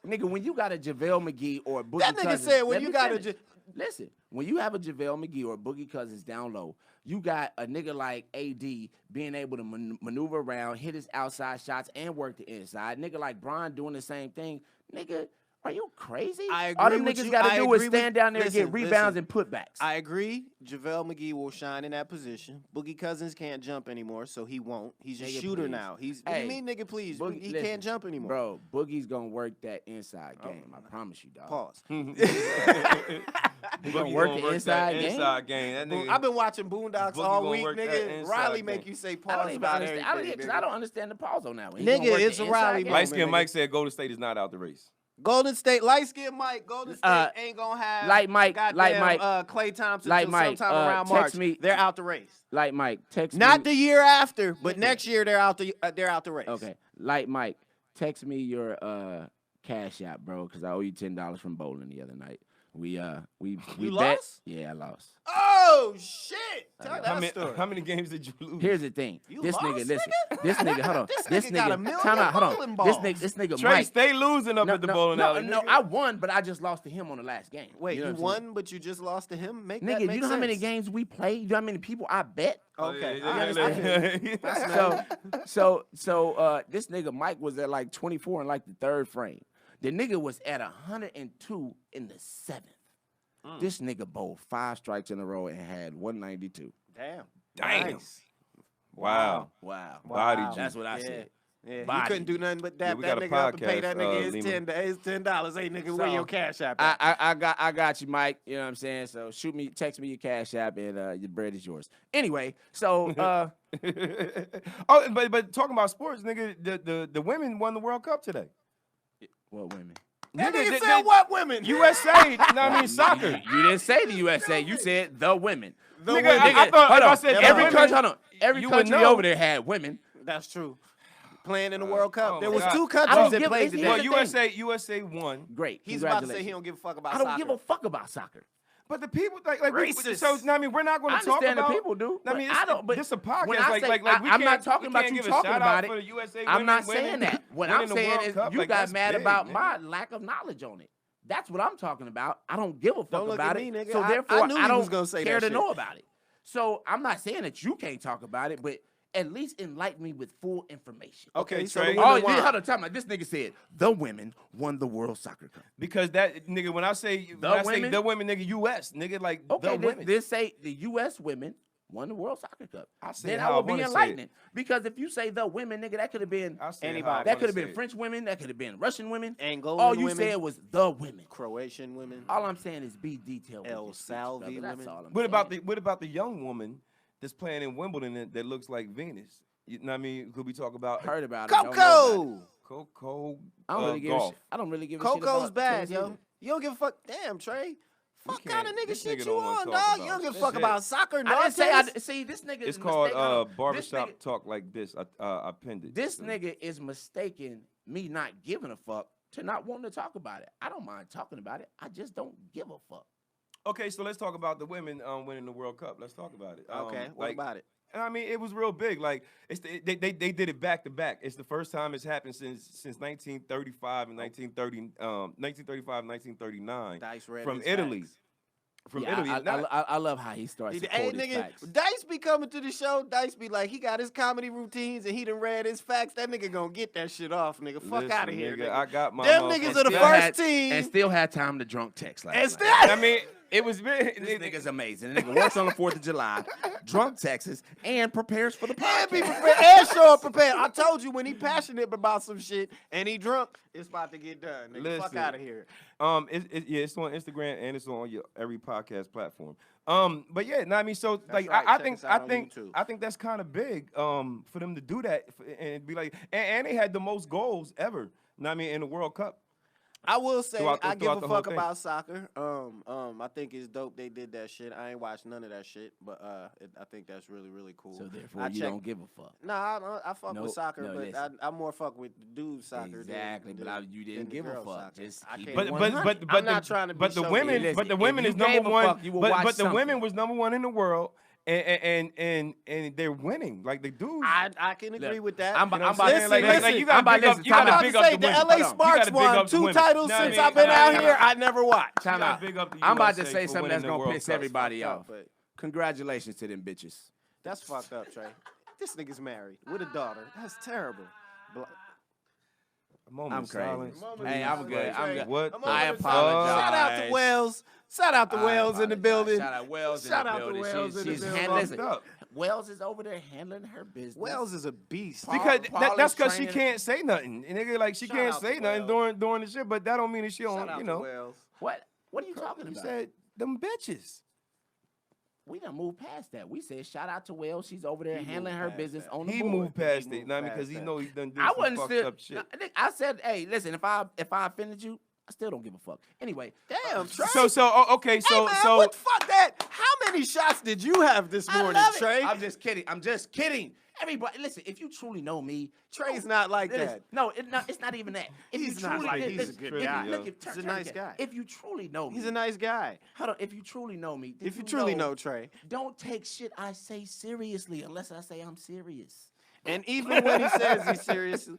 A: nigga, when you got a JaVale McGee or a Boogie
C: That nigga
A: Cousins,
C: said when
A: let
C: you
A: me
C: got a
A: finish. Listen, when you have a JaVale McGee or a Boogie Cousins down low, you got a nigga like AD being able to maneuver around, hit his outside shots, and work the inside. Nigga like Bron doing the same thing. Nigga, are you crazy?
C: I agree
A: All them
C: with
A: niggas
C: you.
A: got to
C: I
A: do is
C: agree with-
A: stand down there and
C: listen,
A: get rebounds
C: listen.
A: and putbacks.
C: I agree. JaVale McGee will shine in that position. Boogie Cousins can't jump anymore, so he won't. He's a
A: Nigga,
C: shooter
A: please.
C: what do you
A: Hey,
C: mean, nigga, please?
A: Boogie-
C: He
A: listen,
C: can't jump anymore.
A: Bro, Boogie's gonna work that inside game. I promise you, dog.
C: Pause.
A: He gonna work the inside game.
B: Inside game. That nigga,
C: I've been watching Boondocks
B: Boogie
C: all
B: gonna
C: week,
B: work that
C: nigga.
B: inside
C: Riley
B: game.
C: make you say
A: I
C: pause
A: don't even
C: about
A: understand.
C: everything.
A: Because I don't understand the pause on that one. He
C: Nigga,
A: gonna work
C: it's
A: the
C: a
A: inside
C: Riley
A: game.
C: moment.
B: Light skin
C: nigga.
B: Mike said Golden State is not out the race.
C: Golden State, light skin Mike. Golden State ain't gonna have
A: like Mike,
C: goddamn, Klay Thompson
A: like
C: till
A: Mike,
C: sometime around
A: text
C: March.
A: me-
C: They're out the race.
A: Like Mike, text
C: Not
A: me.
C: the year after, but next year they're out the race.
A: Okay. Like Mike, text me your cash app, bro, because I owe you $10 from bowling the other night. We
C: You
A: bet.
C: lost?
A: Yeah, I lost.
C: Oh Oh shit! Tell that story.
B: How many games did you lose?
A: Here's the thing. This
C: lost,
A: nigga, listen. This nigga, hold on.
C: This nigga got a million
A: time out, hold
C: bowling
A: on.
C: balls.
A: This nigga
B: Trey,
A: Mike.
B: stay losing up at the bowling alley.
A: No, I won, but I just lost to him on the last game.
C: Wait,
A: know
C: you
A: what I'm
C: won,
A: saying?
C: but you just lost to him? Make
A: Nigga,
C: that make
A: you know how many
C: sense.
A: games we played? You know how many people I bet?
C: Okay,
B: Yeah,
C: I understand.
A: So this nigga Mike was at like 24 in like the third frame. The nigga was at 102 in the seventh. This nigga bowled 5 strikes in a row and had 192.
C: Damn.
B: Nice. Wow. Bodied you.
A: That's what I said.
C: Yeah, you
A: Body.
C: couldn't do nothing but dap
B: we
C: that
B: got a
C: nigga up and pay
B: podcast,
C: that nigga his
B: Lehman.
C: $10. Hey, nigga, where
A: So,
C: your cash app?
A: I got you, Mike. You know what I'm saying? So text me your cash app, and your bread is yours. Anyway, so
B: but talking about sports, nigga, the women won the World Cup today.
A: what women?
C: That nigga said what women?
B: USA, soccer.
A: You didn't say the USA. You said the women.
B: Nigga, I thought
A: hold
B: if I
A: on.
B: said
A: every
B: women,
A: country. Hold on. Every
B: you would
A: country
B: know.
A: over there had women.
C: That's true. Playing in the World Cup.
B: oh
C: There
B: my
C: was
B: God.
C: 2
A: I don't
C: countries that
A: give-
C: played
A: it's-
C: today.
A: here's
B: Well,
A: the thing.
B: USA won.
A: Great.
C: He's about to say
A: Congratulations.
C: he don't give a fuck about
A: I don't
C: soccer.
A: give a fuck about soccer.
B: But the people like
C: Racist.
B: so I mean we're not going
A: I
B: to talk
A: understand
B: about
A: the people do.
B: I mean,
A: but I don't. But
B: this is a podcast.
A: when I say,
B: like we
A: I'm
B: can't,
A: not talking
B: we
A: about
B: can't
A: you
B: give a
A: talking
B: shout
A: about
B: out
A: it.
B: for the USA
A: I'm
B: women
A: not
B: winning-
A: saying that. What
B: winning
A: I'm
B: the
A: saying
B: World
A: is
B: Cup.
A: you
B: Like,
A: got
B: that's
A: mad
B: big,
A: about
B: nigga.
A: my lack of knowledge on it. That's what I'm talking about. I don't give a fuck
C: Don't look
A: about
C: at
A: it.
C: me, nigga.
A: So
C: I
A: therefore,
C: knew
A: I
C: you
A: don't
C: was gonna say
A: care
C: that
A: to
C: shit.
A: know about it. So I'm not saying that you can't talk about it, but at least enlighten me with full information.
C: Okay, so
B: Trey.
C: the
A: Oh,
C: women won.
A: hold on, time out. This nigga said the women won the World Soccer Cup.
B: Because that nigga when I say
A: women?
B: the women nigga US nigga like
A: Okay,
B: the women.
A: this say the U.S. women won the World Soccer Cup.
B: I say
A: Then
B: how
A: I
B: I
A: will be
B: wanna say it.
A: enlightening. Because if you say the women, nigga, that could have been
B: I say
C: Anybody.
B: how I
A: that
B: wanna
A: could have
B: say
A: been
B: it.
A: French women, that could have been Russian women.
C: Angolan
A: All you
C: women.
A: said was the women.
C: Croatian women.
A: All I'm saying is be detailed. with
C: El
A: your speech,
C: Salvi
A: brother. That's
C: women.
A: all I'm
B: What
A: saying.
B: about the young woman that's playing in Wimbledon that looks like Venus? You know what I mean? Could we talk about
A: Heard about it. don't know about it.
C: Coco!
B: Coco
A: I don't really give a
B: golf?
A: shit. I don't really give a shit
C: Coco's
A: about
C: bad,
A: tennis
C: yo.
A: either.
C: You don't give a fuck. Damn, Trey. Fuck
B: can't-
C: kind of nigga
B: this
C: shit
B: nigga
C: you
B: don't wanna
C: on,
B: talk
C: dog?
B: about
C: You don't give a
B: this
C: fuck
B: shit.
C: about soccer,
A: I
C: dog.
A: didn't say. See, this nigga
B: It's
A: is
B: called
A: mistaken. Hold on.
B: Barbershop
A: This nigga-
B: Talk Like This. I pinned it.
A: This nigga is mistaking me not giving a fuck to not wanting to talk about it. I don't mind talking about it. I just don't give a fuck.
B: Okay, so let's talk about the women winning the World Cup. Let's talk about it.
C: Okay, what about it?
B: And I mean, it was real big. Like they did it back to back. It's the first time it's happened since 1935 and 1939
C: Dice read
B: from
C: his
B: Italy.
C: facts.
B: From
A: Yeah,
B: Italy.
A: I love how he starts to
C: Hey,
A: quote his
C: nigga,
A: facts.
C: Dice be coming to the show. Dice be like, he got his comedy routines and he done read his facts. That nigga gonna get that shit off, nigga. Fuck
B: Listen,
C: out of here, nigga.
B: I got my
C: Them
B: motherfucking-
C: niggas are the
A: Still
C: first
A: had-
C: team.
A: and still had time to drunk text last
C: And
A: night.
C: still,
B: I mean, it was very.
A: This nigga's amazing. The nigga works on the 4th of July, drunk Texas, and prepares for the
C: and be
A: podcast.
C: prepared and show up prepared. I told you when he passionate about some shit and he drunk, it's about to get done. Nigga, fuck
B: Listen.
C: out of here.
B: It's on Instagram and it's on every podcast platform. But yeah, no, I mean, so like
C: right.
B: I
C: Check
B: think
C: us out on YouTube.
B: I think that's kind of big for them to do that and be like, and they had the most goals ever. Know what I mean, in the World Cup.
C: I will say
B: Throughout
C: I give
B: the
C: a
B: whole
C: fuck
B: thing.
C: about soccer. I think it's dope they did that shit. I ain't watched none of that shit, but I think that's really really cool.
A: So therefore,
C: I
A: you
C: check-
A: don't give a fuck.
C: Nah, I fuck
A: Nope.
C: with soccer,
A: No,
C: but
A: listen.
C: I more fuck with the dude soccer.
A: Exactly,
C: than,
A: but
C: than,
A: you
C: than
A: didn't
C: the
A: give a
C: girl
A: fuck.
C: soccer.
A: Just
C: I
A: keep
C: can't-
A: it
B: But
A: 100.
C: I'm not trying to be
B: but the
C: showy.
B: women
A: Listen,
B: but the
A: if
B: women
A: you
B: is number
A: gave a
B: one.
A: fuck, you would
B: But
A: watch
B: the women
A: something.
B: was number one in the world, and they're winning. Like the dudes.
C: I can agree with that.
A: I'm
C: You know
A: about
C: what I'm
A: to
C: saying?
A: say,
B: like you gotta
A: I'm about
B: big
A: to
B: up.
A: listen,
B: You
A: time
B: gotta
A: out.
B: big
C: I'm
B: up
C: about to
B: the
C: say
B: women.
C: the LA
B: Hold on. You
C: Sparks
B: gotta big
C: won
B: up the
C: 2
B: women.
C: titles
B: Know what I
C: since
B: mean?
C: I've been out
B: Time
C: here. I never watched.
A: Time
B: gotta
A: out.
B: big up the
A: I'm about to
B: USA
A: say
B: for
A: something
B: winning
A: that's
B: the
A: gonna
B: World
A: piss
B: Cup.
A: everybody
C: Fucked up,
A: off.
C: but
A: Congratulations to them bitches.
C: that's fucked up, Trey. This nigga's married with a daughter. That's terrible.
B: A moment
A: I'm
B: of
A: crazy.
B: silence,
A: Hey, I'm
B: please.
A: good. I'm good.
B: What?
A: I
B: the
A: apologize.
C: Shout out to Wells. Shout out to Wells in the building.
A: Shout out Wells
C: Shout
A: in
C: out
A: the
C: to
A: building.
C: Wells in the
A: She's
C: building.
A: handling.
B: Fucked up.
A: Wells is over there handling her business.
C: Wells is a beast.
B: Because
A: Paul
B: that's
A: is
B: because she
A: training-
B: can't say nothing. And nigga, like she
C: Shout
B: can't
C: out
B: say
C: to
B: nothing
C: Wells.
B: during the shit, but that don't mean that she
C: Shout
B: don't,
C: out
B: you
C: to
B: know.
C: Wells.
A: What are you talking
B: You
A: about?
B: said them bitches.
A: We done moved past that. We said shout out to Wells. She's over there handling her
C: past
A: business
C: that.
A: on the
B: He
A: board.
B: moved past
C: He
B: it,
C: moved
B: not
C: past
B: because he
C: that.
B: know he done did
A: I
B: some
A: wasn't
B: fucked
A: still.
B: up shit.
A: I said, hey, listen. If I offended you, I still don't give a fuck. Anyway,
C: Damn, Trey.
B: Okay,
C: Hey, man, what the fuck that? How many shots did you have this
A: I
C: morning,
A: love it.
C: Trey?
A: I'm just kidding. I'm just kidding. Everybody, listen. If you truly know me,
C: Trey's not like that.
A: No, it's not even that. If
C: He's
A: you
C: not
A: truly,
C: like
A: listen,
C: he's a good guy. He's a nice guy.
A: If you truly know me,
C: He's a nice guy.
A: hold on. If you truly know me, then
C: If you truly know Trey.
A: don't take shit I say seriously unless I say I'm serious.
C: And even when he says he's serious,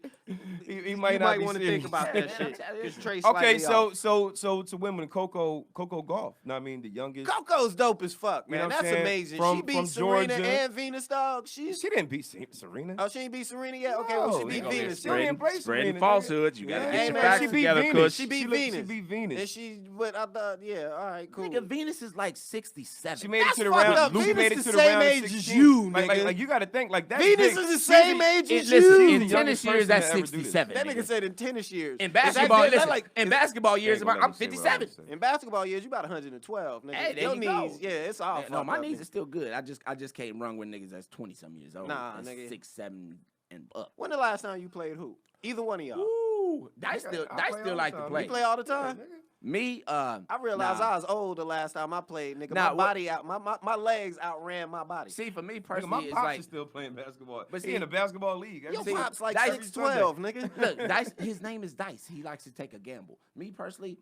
B: he
C: you
B: might
C: might
B: want
C: want to think about that shit. Because Trey's
B: Okay,
C: slightly off.
B: so to women, Coco Golf. No, I mean the youngest.
C: Coco's dope as fuck,
B: You know
C: man.
B: what I'm
C: That's
B: saying?
C: amazing.
B: From
C: She beat Serena
B: Georgia.
C: and Venus, dog.
B: She didn't beat Serena.
C: Oh, she ain't beat Serena yet? Okay, well, she
B: No,
C: beat
B: nigga,
C: Venus.
B: she didn't play
A: Spreading
B: Serena,
A: falsehoods. You gotta
B: Yeah.
A: get
C: Hey,
A: your
C: man,
A: facts
C: she beat
A: together,
B: Venus.
A: cuz.
C: She beat
B: She
C: Venus.
B: beat Venus.
C: And she, but I thought, yeah, all right, cool.
A: Nigga, Venus is like 67.
B: She made
C: That's
B: it to the
C: fucked
B: round.
C: up.
B: Luke
C: Venus
B: made it
C: the
B: to the
C: same
B: round of
C: age as
B: 16.
C: you,
B: Like,
C: nigga.
B: you got to think like that.
C: Venus is the same age as
A: Listen,
C: you.
A: in
B: the
A: tennis
B: youngest
A: years,
B: person
A: that's
B: to ever do this.
A: 67.
C: That nigga
A: nigga.
C: said in tennis years.
A: In basketball,
C: Is that
A: listen,
C: like,
A: in basketball years,
B: Ain't gonna
A: I'm
B: let me say what I
A: 57.
B: was saying.
C: in basketball years, you about 112, nigga.
A: Hey, there
C: Your
A: you go.
C: knees, yeah, it's all
A: No, my
C: fucked up,
A: knees
C: nigga.
A: are still good. I just can't run with niggas that's 20-some years old.
C: Nah,
A: that's
C: nigga.
A: 6, 7, and up.
C: When the last time you played hoop? Either one of y'all.
A: Ooh, Dice
B: I
A: still
B: play all the
A: like to
B: time.
A: play.
C: You play all the time?
A: Me,
C: I realized
A: nah.
C: I was old the last time I played, nigga.
A: Nah,
C: My body out, my legs outran my body.
A: See, for me
B: Nigga,
A: personally,
B: my
A: it's
B: pops
A: like
B: is still playing basketball.
A: But
B: He
A: see-
B: in a basketball league.
C: Your
A: see,
C: pop's like
A: Dice-
C: 6'12", nigga.
A: look, Dice. His name is Dice. He likes to take a gamble. Me personally,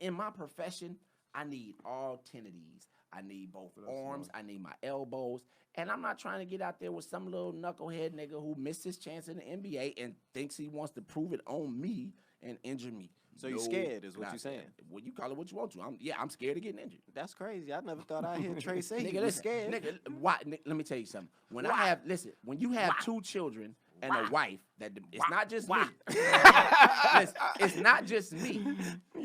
A: in my profession, I need all 10 of these. I need both arms. I need my elbows. And I'm not trying to get out there with some little knucklehead nigga who missed his chance in the NBA and thinks he wants to prove it on me and injure me.
C: So you scared is what
A: not
C: you saying.
A: scared. Well, you call it what you want to. I'm scared of getting injured.
C: That's crazy. I never thought I'd hear Trey say he
A: Nigga,
C: was
A: listen,
C: scared.
A: nigga, why? Let me tell you something. When when you have 2 children and a wife, it's not just me. Listen, it's not just me.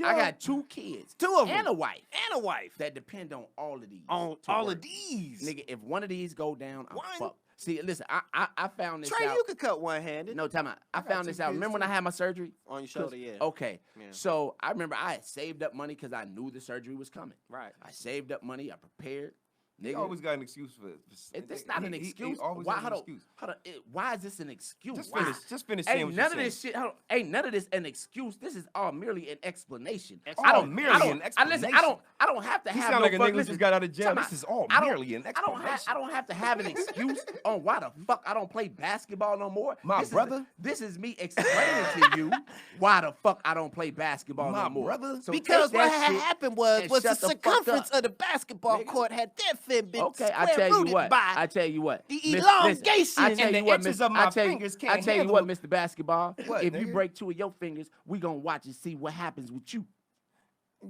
A: I got 2 kids,
C: 2 of them.
A: and a wife
C: And a wife.
A: that depend on all of these.
C: On
A: to
C: all
A: work.
C: of these.
A: Nigga, if one of these go down, I'm
C: One?
A: fucked. See, listen, I found this
C: Trey,
A: out.
C: you could cut one-handed.
A: No, time out. I
C: got
A: found
C: 2
A: this out.
C: kids,
A: Remember when
C: too.
A: I had my surgery?
C: On your shoulder, yeah.
A: Okay.
C: Yeah.
A: So I remember I had saved up money because I knew the surgery was coming.
C: Right.
A: I saved up money. I prepared.
B: He
A: Nigga,
B: always got an excuse for it.
A: it's not an excuse.
B: He always
A: Why,
B: has an
A: hold on,
B: excuse.
A: hold on, why is this an excuse?
B: Just
A: Why?
B: finish saying
A: Ain't
B: what
A: none
B: you're
A: of this
B: saying.
A: shit. Hold on, ain't none of this an excuse. This is all merely an explanation.
B: Merely an
A: listen,
B: explanation.
A: I don't have to
B: He
A: have
B: sound
A: no
B: like a
A: fuck-
B: nigga who
A: listen,
B: just got out of jail.
A: time
B: This
A: out.
B: is all
A: I don't-
B: merely an
A: I
B: explanation.
A: don't have to have an excuse on why the fuck I don't play basketball no more.
B: My
A: This
B: brother?
A: This is me explaining to you why the fuck I don't play basketball
B: My
A: no more.
B: brother?
A: So
C: Because
A: take
C: what
A: that
C: had
A: shit
C: happened was
A: and
C: the
A: shut the fuck
C: circumference
A: up.
C: of the basketball
A: Nigga.
C: court had therefore been
A: Okay, I tell you
C: square-rooted
A: what.
C: by
A: I tell you what.
C: the
A: Listen,
C: elongation
A: I tell
B: and
A: you
B: the
A: what,
B: inches
A: Mr.
B: of my
A: I tell you-
B: fingers can't
A: I tell you
B: handle
A: what,
B: it.
A: Mr. Basketball.
B: What,
A: if you
B: nigga?
A: break 2 of your fingers, we gonna watch and see what happens with you.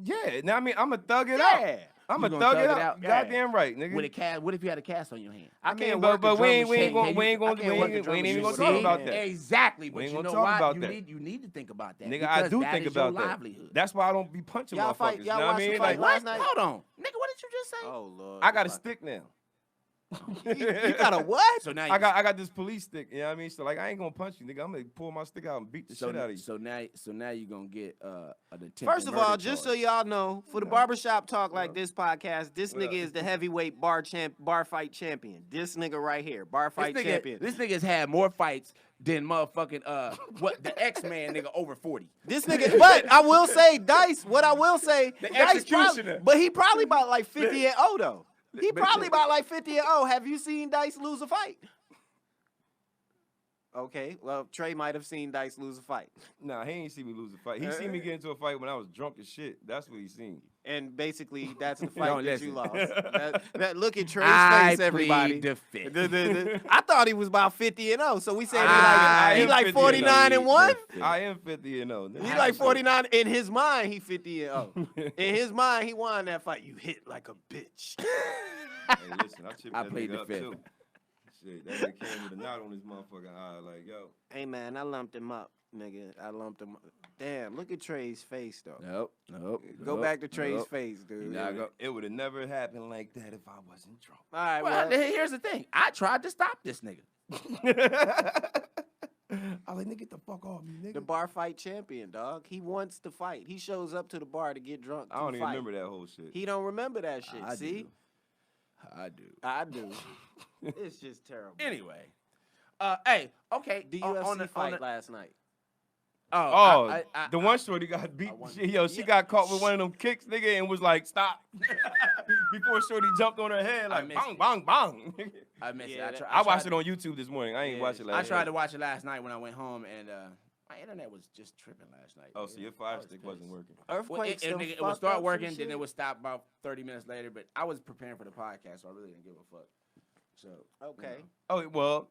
B: Yeah, now I mean, I'm going to thug it
C: Yeah.
B: out. I'm
A: You
B: going to
A: gonna
B: thug it
A: thug it
B: out.
A: out?
B: Goddamn right, nigga.
A: With a cast, what if you had a cast on your hand?
C: I
B: mean,
C: can't
B: but-
C: work
B: but
C: the
B: we ain't-
C: drum
B: we ain't
C: machine.
B: gonna-
C: Can
B: we
C: you-
B: ain't gonna-
C: I can't
B: we
C: work
B: ain't-
C: the drum
B: we ain't even
C: machine.
B: gonna talk
C: See?
B: about that.
A: Exactly,
B: We
A: but
B: ain't
A: you
B: gonna
A: know
B: talk
A: why?
B: about
A: You
B: that.
A: need to think about that.
B: Nigga,
A: because
B: I do
A: that
B: think
A: is your
B: about that.
A: livelihood.
B: That's why I don't be punching
C: Y'all fight-
B: motherfuckers.
C: y'all
B: know what
C: watch
B: I
C: the
B: mean?
C: fight
B: Like,
C: last night?
A: Hold on, nigga, what did you just say?
C: Oh Lord.
B: I got a
C: Fuck.
B: stick now.
C: You got a what?
A: So now
B: I got this police stick. You know what I mean? So like, I ain't gonna punch you, nigga. I'm gonna pull my stick out and beat the shit out of you.
A: So now you're gonna get an attempt.
C: First of all, just so y'all know, for the Barbershop Talk Like This podcast, this nigga is the heavyweight bar fight champion. This nigga right here, bar fight champion.
A: This nigga's had more fights than motherfucking what the X-Man nigga over 40.
C: This nigga, but I will say, Dice. What I will say,
A: The
C: Dice
A: executioner.
C: but he probably about like 50 and 0 though. He probably about like 50 and 0. Have you seen Dice lose a fight? Okay, well, Trey might have seen Dice lose a fight.
B: Nah, he ain't see me lose a fight. He seen me get into a fight when I was drunk as shit. That's what he seen.
C: And basically, that's the fight
A: Don't
C: that you
A: listen.
C: lost. That look at Trey's
A: I
C: face, everybody.
A: plead the fifth.
C: I thought he was about 50 and 0, so we said
A: I
C: he
B: am
C: like
B: 50 and
C: 49 and 1.
B: I am 50 and 0.
C: He like 49 in his mind. He 50 and 0. In his mind, he won that fight. You hit like a bitch.
B: Hey, listen, I chipped
A: I
B: that
A: plead
B: nigga
A: the
B: up
A: fifth.
B: too. Shit, that nigga came with a knot on his motherfucking eye. Like, yo.
C: Hey man, I lumped him up, nigga. I lumped him up. Damn, look at Trey's face though.
A: Nope.
C: Go back to Trey's face, dude.
A: Nah, go.
B: It would have never happened like that if I wasn't drunk.
C: All right,
A: Well,
C: well,
A: here's the thing. I tried to stop this nigga.
B: I was like, nigga, get the fuck off me, nigga.
C: the bar fight champion, dog. He wants to fight. He shows up to the bar to get drunk.
B: I don't
C: to
B: even
C: fight.
B: remember that whole shit.
C: He don't remember that shit.
A: I
C: See,
A: do. I do.
C: I do. It's just terrible.
A: Anyway, hey, okay.
C: The
A: on
C: UFC
A: the-
C: fight last night.
B: Oh,
A: I-
B: the one shorty got beat.
A: won.
B: Yo, she got caught with one of them kicks, nigga, and was like, stop. Before shorty jumped on her head, like,
A: missed
B: bang, bang, bang.
A: I missed
C: Yeah,
A: it.
B: I watched it on YouTube this morning. I ain't watched it last night.
A: I tried to watch it last night when I went home, and my internet was just tripping last night.
B: Oh, so your Fire Stick wasn't working.
C: Earthquakes.
A: It would start working, then it would stop about 30 minutes later. But I was preparing for the podcast, so I really didn't give a fuck. So
C: okay.
B: Oh well,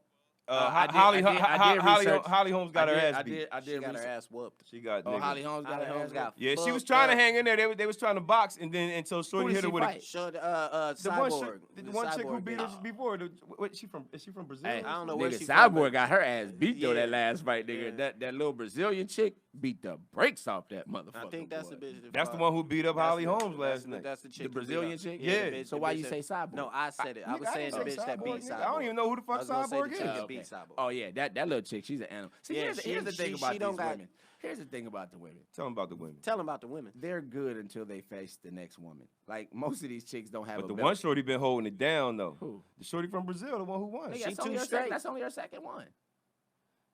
A: I did research.
B: Holly Holmes got her ass beat.
A: I did
C: got her ass whooped.
B: She got.
A: Oh, Holly Holmes got her ass
C: got.
B: Yeah, she was trying to hang in there. They was trying to box, and then until Shorty hit her with
A: fight?
C: Cyborg.
B: the one chick who beat her before. Is she from Brazil?
A: Hey,
C: I don't know where
A: nigga,
C: she
A: Cyborg
C: from,
A: got her ass beat though that last fight, nigga.
C: Yeah.
A: That little Brazilian chick beat the brakes off that motherfucker.
C: I think that's
A: boy.
C: the bitch.
B: That's the one who beat up Holly Holmes last night.
C: That's the chick.
A: The Brazilian chick.
B: Yeah.
A: So why you say Cyborg?
C: No, I said it. I was saying the
B: didn't
C: bitch
B: say
C: that beat
B: Cyborg, nigga.
C: Cyborg.
B: I don't even know who the fuck Cyborg is.
C: That
A: Okay.
C: beat Cyborg.
A: Oh yeah, that little chick, she's an animal. See,
C: Yeah,
A: here's the thing about
C: she
A: these
C: don't got-
A: women. Here's the thing about the women.
B: Tell him about the women.
C: Tell him about the women.
A: They're good until they face the next woman. Like most of these chicks don't have
B: But
A: a
B: the
A: belt.
B: one Shorty been holding it down though.
A: Who?
B: The Shorty from Brazil, the one who won.
A: Nigga,
C: She
A: that's, only
C: too
A: her
C: straight.
A: that's only her second one.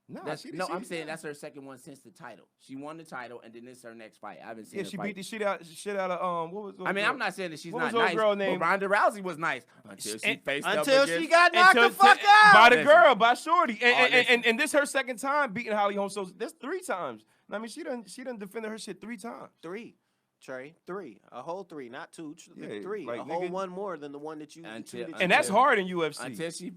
B: Nah,
A: I'm saying that's her second one since the title. She won the title, and then this is her next fight. I haven't seen
B: Yeah,
A: her
B: she
A: fight.
B: beat the shit out of what was?
A: I mean, I'm not saying that she's
B: What
A: not
B: was old
A: nice,
B: girl
A: but
B: named-
A: Ronda Rousey was nice until she faced up
C: Until
A: against...
C: she got knocked the fuck out.
B: by the
A: Listen.
B: girl, by Shorty,
A: listen.
B: and this her second time beating Holly Holmes. So that's 3 times. I mean, she done defended her shit 3 times.
C: 3. Trey, 3. A whole 3, not 2.
B: Yeah,
C: 3.
B: like,
C: a whole
B: nigga-
C: one more than the one that you.
B: And that's hard in UFC.
A: Until she...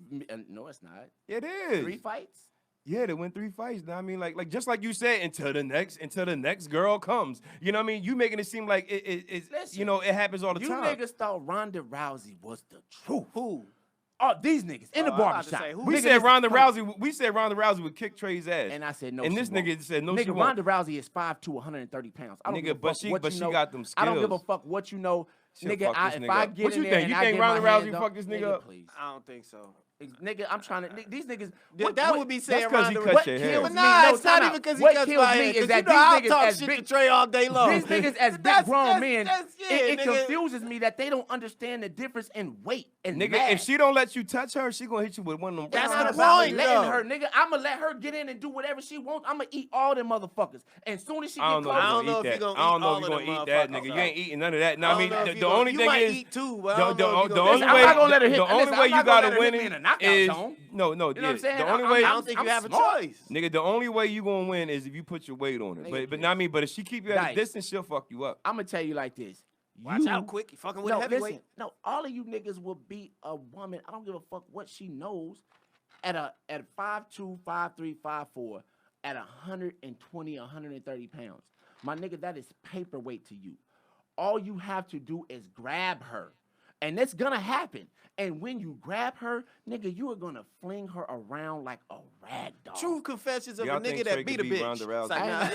A: No, it's not.
B: It is.
A: 3 fights?
B: Yeah, they win 3 fights. Now, I mean, like just like you said, until the next girl comes. You know what I mean? You making it seem like it's
A: Listen,
B: you know, it happens all the
A: You
B: time.
A: niggas thought Ronda Rousey was the truth.
C: Who?
A: Oh, these niggas in the
C: I'm about to
A: barbershop.
C: say, who?
B: We
A: Nigga,
B: said
A: this-
B: Ronda Rousey. We said Ronda Rousey would kick Trey's ass.
A: And I said no.
B: And
A: she
B: this
A: won't.
B: nigga said no. She
A: Nigga,
B: won't.
A: Ronda Rousey is 5'2", 130 pounds. I don't
B: Nigga,
A: give a
B: but
A: fuck
B: she-
A: what
B: but
A: you
B: she
A: know.
B: got them
A: I don't give a
B: skills.
A: fuck what you know.
B: She'll
A: Nigga,
B: fuck this
A: if
B: nigga
A: I
B: up.
A: get
B: What
A: in
B: you
A: there
B: think?
A: and
B: You
A: I
B: think
A: get
B: Ronda
A: my
B: Rousey
A: hands
B: fuck
A: up,
B: this nigga
A: nigga,
B: up?
A: please.
C: I don't think so.
A: Nigga, I'm trying to. These niggas.
C: That would be saying
B: That's 'cause he
C: Ronda.
B: cut
C: What
B: your
C: kills
B: hair.
C: me?
A: But
C: Nah,
A: no,
C: it's not
A: time
C: even
A: out.
C: because he
A: What
C: cuts
A: kills
C: my
A: me
C: hair.
A: is
C: 'Cause
A: that
C: you know I'll
A: these niggas
C: talk
A: as
C: shit
A: big-
C: to Trey all day long.
A: These niggas as big
C: That's-
A: grown
C: that's-
A: men,
C: that's- yeah,
A: it
C: nigga.
A: confuses me that they don't understand the difference in weight and
B: Nigga,
A: mass.
B: if she don't let you touch her, she gonna hit you with one of them.
A: That's
C: That's
A: not
C: the
A: about
C: point,
A: letting
C: though.
A: her, nigga. I'ma let her get in and do whatever she wants. I'ma eat all them motherfuckers. And soon as she
B: I
A: get
B: don't know.
A: close,
C: I don't know
B: Eat
C: if
B: that.
C: you gonna
B: I don't
C: eat
B: know
C: all
B: if you
C: of
B: gonna
C: them
B: eat that,
C: motherfuckers,
B: nigga. You
C: though.
B: ain't eating none of that. No, I mean,
C: don't know if
B: the
C: you gonna-
B: only
C: you
B: thing
C: might
B: is
C: eat too, but I
B: the
C: don't know if you
B: the
C: gonna-
B: only
A: I'm
B: way
A: not gonna let her hit-
B: the
A: listen,
B: only
A: I'm
B: way
A: not
B: you
A: gonna
B: gotta
A: let her hit
B: win
A: me in a
B: it
A: knockout
B: is
A: zone.
B: no.
A: You know what I'm saying?
B: The only
A: I'm-
B: way
C: I don't think you have a
A: smart.
C: choice.
B: nigga, the only way you gonna win is if you put your weight on it.
A: Nigga,
B: But I mean, but if she keep you at a
A: Dice.
B: distance, she'll fuck you up.
A: I'm gonna tell you like this.
C: Watch out quick. You fucking with
A: No,
C: a heavyweight.
A: listen. No, all of you niggas will beat a woman. I don't give a fuck what she knows. At 5'2", 5'3", 5'4", at 120, 130 pounds. My nigga, that is paperweight to you. All you have to do is grab her. And that's gonna happen. And when you grab her, nigga, you are gonna fling her around like a rag doll.
C: True confessions of
B: Y'all
C: a
B: think
C: nigga
B: Trey
C: that beat
B: could
C: a
B: beat
C: bitch.
B: Ronda Rousey?
C: It's like, nah.
A: I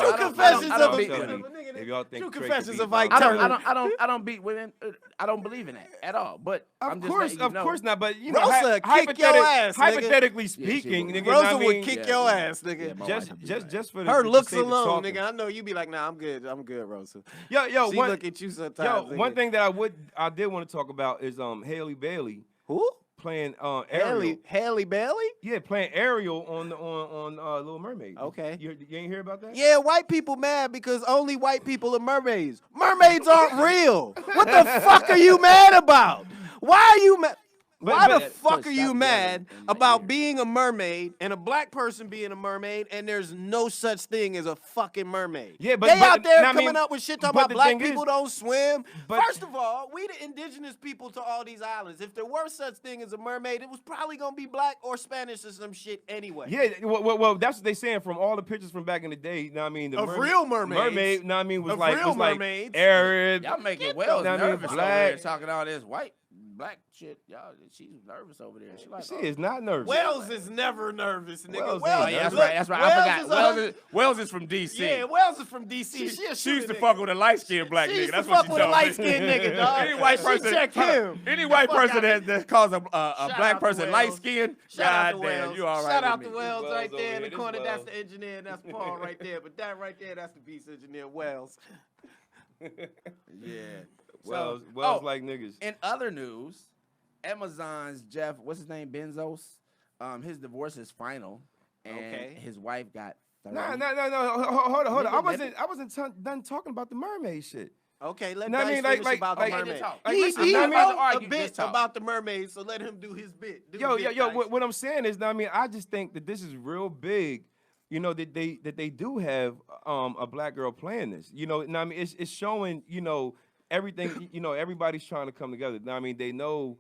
C: True
A: don't-
C: confessions
A: I don't
C: of a
A: beat
C: nigga
A: women.
C: that-
B: If y'all think
C: True
B: Trey could
C: confessions
B: beat
C: of Ike
B: Ronda
C: Turner.
A: I don't beat women. I don't believe in that at all. But I'm just letting you
B: Of
A: know.
B: course not. But you know,
C: Rosa kick your ass, nigga.
B: hypothetically
A: Yeah, she
B: speaking,
A: would.
B: nigga,
C: Rosa
B: I
C: would
B: mean,
C: kick
A: yeah,
C: your
A: yeah.
C: ass, nigga.
A: Yeah, my wife would do that.
B: just for the
C: Her
B: the
C: looks
B: sake of
C: alone,
B: talking.
C: nigga. I know you be like, nah, I'm good, Rosa.
B: Yo,
C: She
B: one,
C: look at you sometimes.
B: yo, one
C: nigga.
B: thing that I did want to talk about is Haley Bailey
C: Who?
B: playing Ariel.
C: Haley Bailey?
B: Yeah, playing Ariel on Little Mermaid.
C: Okay.
B: You ain't hear about that?
C: Yeah, white people mad because only white people are mermaids. Mermaids aren't real. What the fuck are you mad about? Why are you mad? Why the fuck are you mad about being a mermaid and a black person being a mermaid and there's no such thing as a fucking mermaid?
B: Yeah, but
C: they out there
B: I mean,
C: coming up with shit talking
B: but
C: about
B: the
C: black
B: thing
C: people
B: is-
C: don't swim.
B: but-
C: First of all, we the indigenous people to all these islands. If there were such thing as a mermaid, it was probably gonna be black or Spanish or some shit anyway.
B: Yeah, well, that's what they saying from all the pictures from back in the day. You know what I mean? The
C: Of real mermaids.
B: Mermaid, you know what I mean, was
C: Of
B: like,
C: real
B: was like
C: mermaids.
B: Arab.
A: Y'all making Wells
B: I mean,
A: nervous over
B: black.
A: there talking all this black shit. Y'all, she's nervous over there. She like,
B: She is not nervous.
C: Wells is never nervous, nigga.
B: Wells
C: Wells,
B: ain't
A: yeah, that's
B: look,
A: right. That's right.
C: Wells
A: I
C: is
A: forgot. Wells is from D.C.
C: Yeah, Wells is from D.C.
A: She used to fuck with a light skinned black
C: She
A: nigga.
C: used
A: That's
C: to
A: what
C: fuck
A: she
C: with a
A: told me.
C: light-skinned nigga, dog.
A: Any white
C: She
A: person,
C: check him.
A: any white
C: Fuck
A: person
C: out
A: that calls a
C: Shout
A: black
C: out to
A: person
C: Wells.
A: light skinned,
C: Shout out to
A: goddamn,
C: Wells.
A: you all right
C: Shout
A: with
C: out
A: me.
C: to Wells
B: Wells
C: right
B: over
C: there in
B: here.
C: the
B: This
C: corner.
B: Wells.
C: That's the engineer, and that's Paul right there. But that right there, that's the beast engineer, Wells.
A: Yeah.
B: Wells
A: oh,
B: like niggas.
A: In other news, Amazon's Jeff, what's his name, Bezos, his divorce is final, and his wife got 30.
B: No. Hold on.
A: Nigga,
B: I wasn't done talking about the mermaid shit.
C: Okay, let
B: No, I
C: Dice
B: mean,
C: finish
B: like,
C: about
B: like,
C: the
B: like,
C: mermaid.
B: like, listen,
C: he
B: I mean,
C: wrote a bit about the mermaid, so let him do his bit. Do the bit, Dice.
B: What I'm saying is, I mean, I just think that this is real big. You know that they do have a black girl playing this. You know, and I mean, it's showing. You know, everything. You know, everybody's trying to come together. Now, I mean, they know.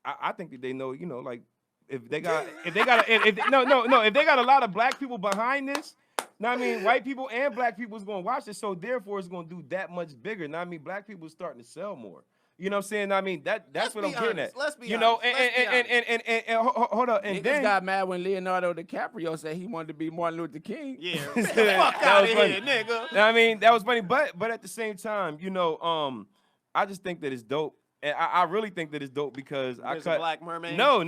B: I think that they know. You know, like if they got if they got if they got a lot of black people behind this. Now, I mean, white people and black people is going to watch it, so therefore it's going to do that much bigger. Now, I mean, black people are starting to sell more. You know what I'm saying? I mean, that's what I'm getting at.
C: Let's be
B: honest. Know,
C: and
B: hold up. And
A: Niggas
B: then
A: got mad when Leonardo DiCaprio said he wanted to be Martin Luther King.
C: Yeah, fuck out of here, nigga.
B: I mean, that was funny, but at the same time, you know, I just think that it's dope. And I really think that it's dope because
C: There's
B: I cut
C: a black mermaid.
B: No,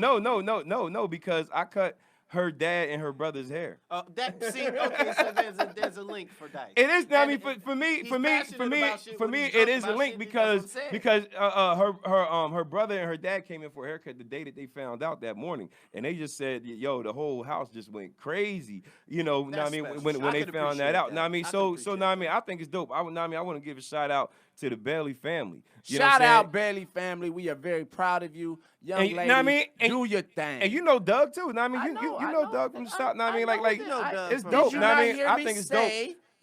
B: because I cut her dad and her brother's hair.
C: Okay, so there's a link for Dice.
B: It is. I mean, for me, it is a link because her brother and her dad came in for a haircut the day that they found out that morning, and they just said, "Yo, the whole house just went crazy." You know, I mean, when they found that out. Now, I mean, now, I mean, I think it's dope. I want to give a shout out to the Bailey family.
A: Shout out Bailey family. We are very proud of you, young lady.
B: Know what I mean?
A: Do your thing.
B: And you know Doug too. Now, I mean, you know Doug from the South. Now, I mean, it's dope. Now, I mean, I think it's dope.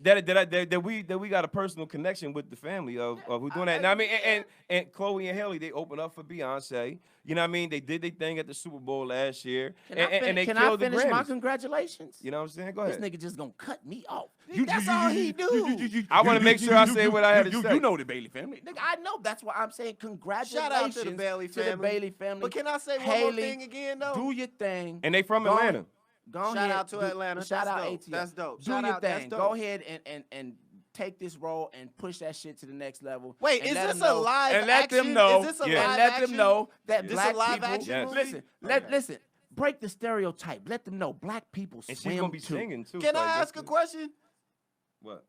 B: That we got a personal connection with the family of who doing that. Now, I mean, and Chloe and Haley, they opened up for Beyonce. You know what I mean? They did their thing at the Super Bowl last year, and they killed the Grammys.
A: Can I finish my congratulations?
B: You know what I'm saying? Go ahead.
A: This nigga just gonna cut me off. That's all he do.
B: I want to make sure I say what I had to say.
A: You know the Bailey family, nigga. I know. That's why I'm saying congratulations.
C: Shout out to the Bailey family. But can I say one more thing again though?
A: Do your thing.
B: And they from Atlanta.
C: Shout out to Atlanta.
A: Shout out ATL.
C: That's dope.
A: Do your thing. Go ahead and take this role and push that shit to the next level.
C: Wait, is this a live action?
A: And let them know.
C: Is this a live
A: and let
C: action?
A: them know that
C: This
A: black
C: a live
A: people.
C: action movie?
A: Listen. Break the stereotype. Let them know black people swim
B: And she's gonna be singing too.
C: Can I ask a question?
B: What?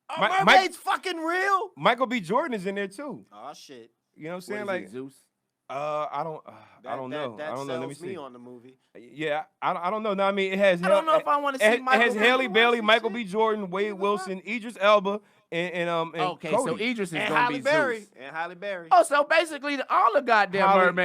C: Are mermaids fucking real?
B: Michael B. Jordan is in there too.
C: Oh shit.
B: You know what I'm saying?
A: Like Zeus.
B: I don't know.
C: That
B: I don't know. Let me
C: sells me
B: see.
C: on the movie.
B: Yeah, I don't know. No, I mean, it has.
A: I don't know if I want to see Michael.
B: It has Haley
A: B.
B: Bailey, Michael B. Jordan, Wade Wilson, Idris Elba, and
A: okay,
B: Cody.
A: so Idris is
C: and
A: gonna
C: Halle
A: be
C: Berry.
A: Zeus.
C: And Halle Berry.
A: Oh, so basically all the goddamn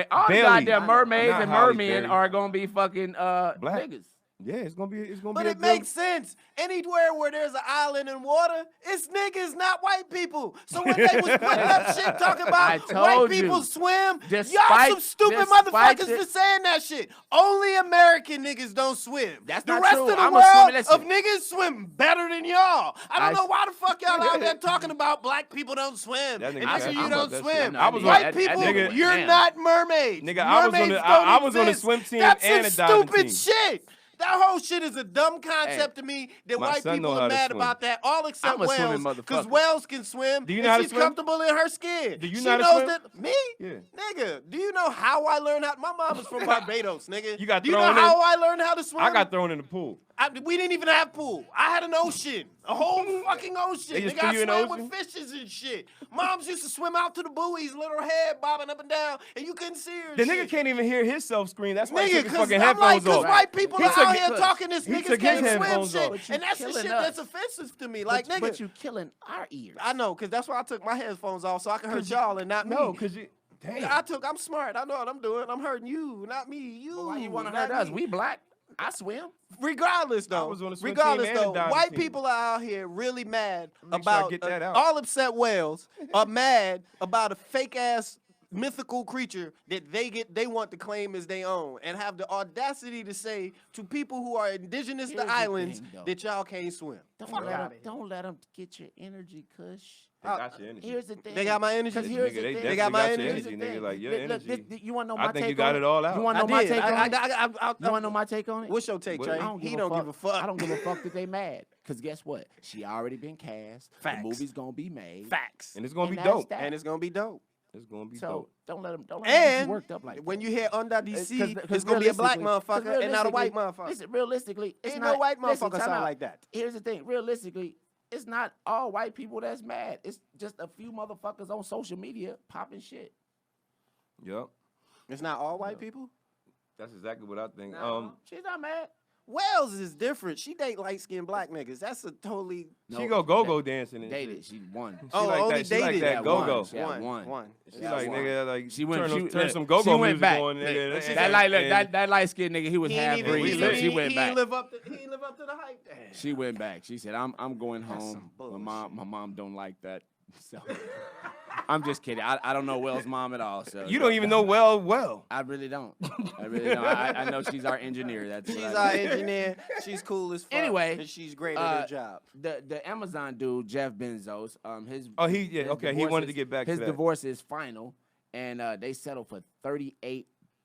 A: mermaids and mermen are gonna be fucking
B: Black.
A: niggas.
B: Yeah, it's gonna be.
C: But it makes sense. Anywhere where there's an island and water, it's niggas, not white people. So when they was putting up shit talking about white people swim, y'all some stupid motherfuckers for saying that shit. Only American niggas don't swim.
A: That's
C: the
A: not
C: rest
A: true.
C: of the
A: I'm
C: world
A: assuming,
C: of niggas swim better than y'all. I don't know why the fuck y'all out there talking about black people don't swim. And you don't swim. White people, you're not mermaids.
B: Nigga, I was on the swim team and a diving team.
C: That's some stupid shit. That whole shit is a dumb concept to me that white people are mad about that, all except Wells, because Wells can swim
B: do you know how to
C: she's
B: swim?
C: Comfortable in her skin.
B: Do you
C: she
B: know how to
C: knows
B: swim?
C: That, me?
B: Yeah.
C: Nigga, do you know how I learned how? My mom is from Barbados, nigga.
B: You got
C: do you
B: thrown
C: know
B: in?
C: how I learned how to swim?
B: I got thrown in the pool.
C: We didn't even have pool. I had an ocean. A whole fucking ocean.
B: They just
C: Nigga, I
B: threw you in the
C: swam
B: ocean?
C: with fishes and shit. Moms used to swim out to the buoys, little head bobbing up and down, and you couldn't see her.
B: The nigga can't even hear himself scream. That's why he took his fucking
C: I'm like,
B: headphones off.
C: white people are out here talking this
B: he
C: niggas
B: took his
C: can't swim
B: headphones
C: shit.
B: off.
C: And that's the shit that's offensive to me. Like, nigga.
A: But you killing our ears.
C: I know, because that's why I took my headphones off so I can hurt y'all and not me.
B: No, because you... Damn.
C: I'm smart. I know what I'm doing. I'm hurting you, not me. You.
A: Why you want to hurt us? We black. I swim.
C: Regardless, though, white people are out here really mad about all upset whales are mad about a fake ass mythical creature that they want to claim as their own and have the audacity to say to people who are indigenous to islands that y'all can't swim.
A: Don't let them get your energy, Kush.
B: They got your energy.
A: Here's the thing.
C: They got my energy.
B: They got my energy. Nigga, like your energy.
A: You want to know my take on it?
B: I think you got it all out.
A: You want to know my take on it? You want to know my take on it?
C: What's your take, Trey? He don't give a fuck.
A: I don't give a fuck that they mad. Because guess what? She already been cast.
C: Facts.
A: The movie's going to be made.
C: Facts.
B: And it's going to be dope.
C: And it's going to be dope.
B: It's going to be
A: dope. Don't let them
C: get
A: worked up like that.
C: When you hear under DC, it's going to be a black motherfucker and not a white motherfucker.
A: Listen, realistically, it's
C: ain't
A: not,
C: no white motherfucker sound like that.
A: Here's the thing. Realistically, it's not all white people that's mad. It's just a few motherfuckers on social media popping shit.
B: Yep.
C: It's not all white people?
B: That's exactly what I think.
A: No, she's not mad.
C: Wells is different. She date light-skinned black niggas. That's a totally...
B: She go dancing and
A: dated.
B: shit.
A: She won.
B: She like
C: only
B: that. She like
C: dated
B: that go-go.
A: She had one.
B: She like, nigga, like,
A: She went,
B: turn some go-go music
A: back.
B: on, nigga.
A: That light-skinned nigga, he was half-breed, so she went back.
C: He didn't live up to the hype. Damn.
A: She went back. She said, I'm going home.
C: some
A: My mom don't like that. So I'm just kidding. I don't know Wells' mom at all. So
B: You don't even know well.
A: I really don't. I know she's our engineer. That's
C: She's
A: what
C: our engineer. She's cool as fuck.
A: Anyway,
C: and she's great at her job.
A: The Amazon dude, Jeff Bezos, his
B: he wanted to get back to that.
A: His divorce is final, and they settled for $38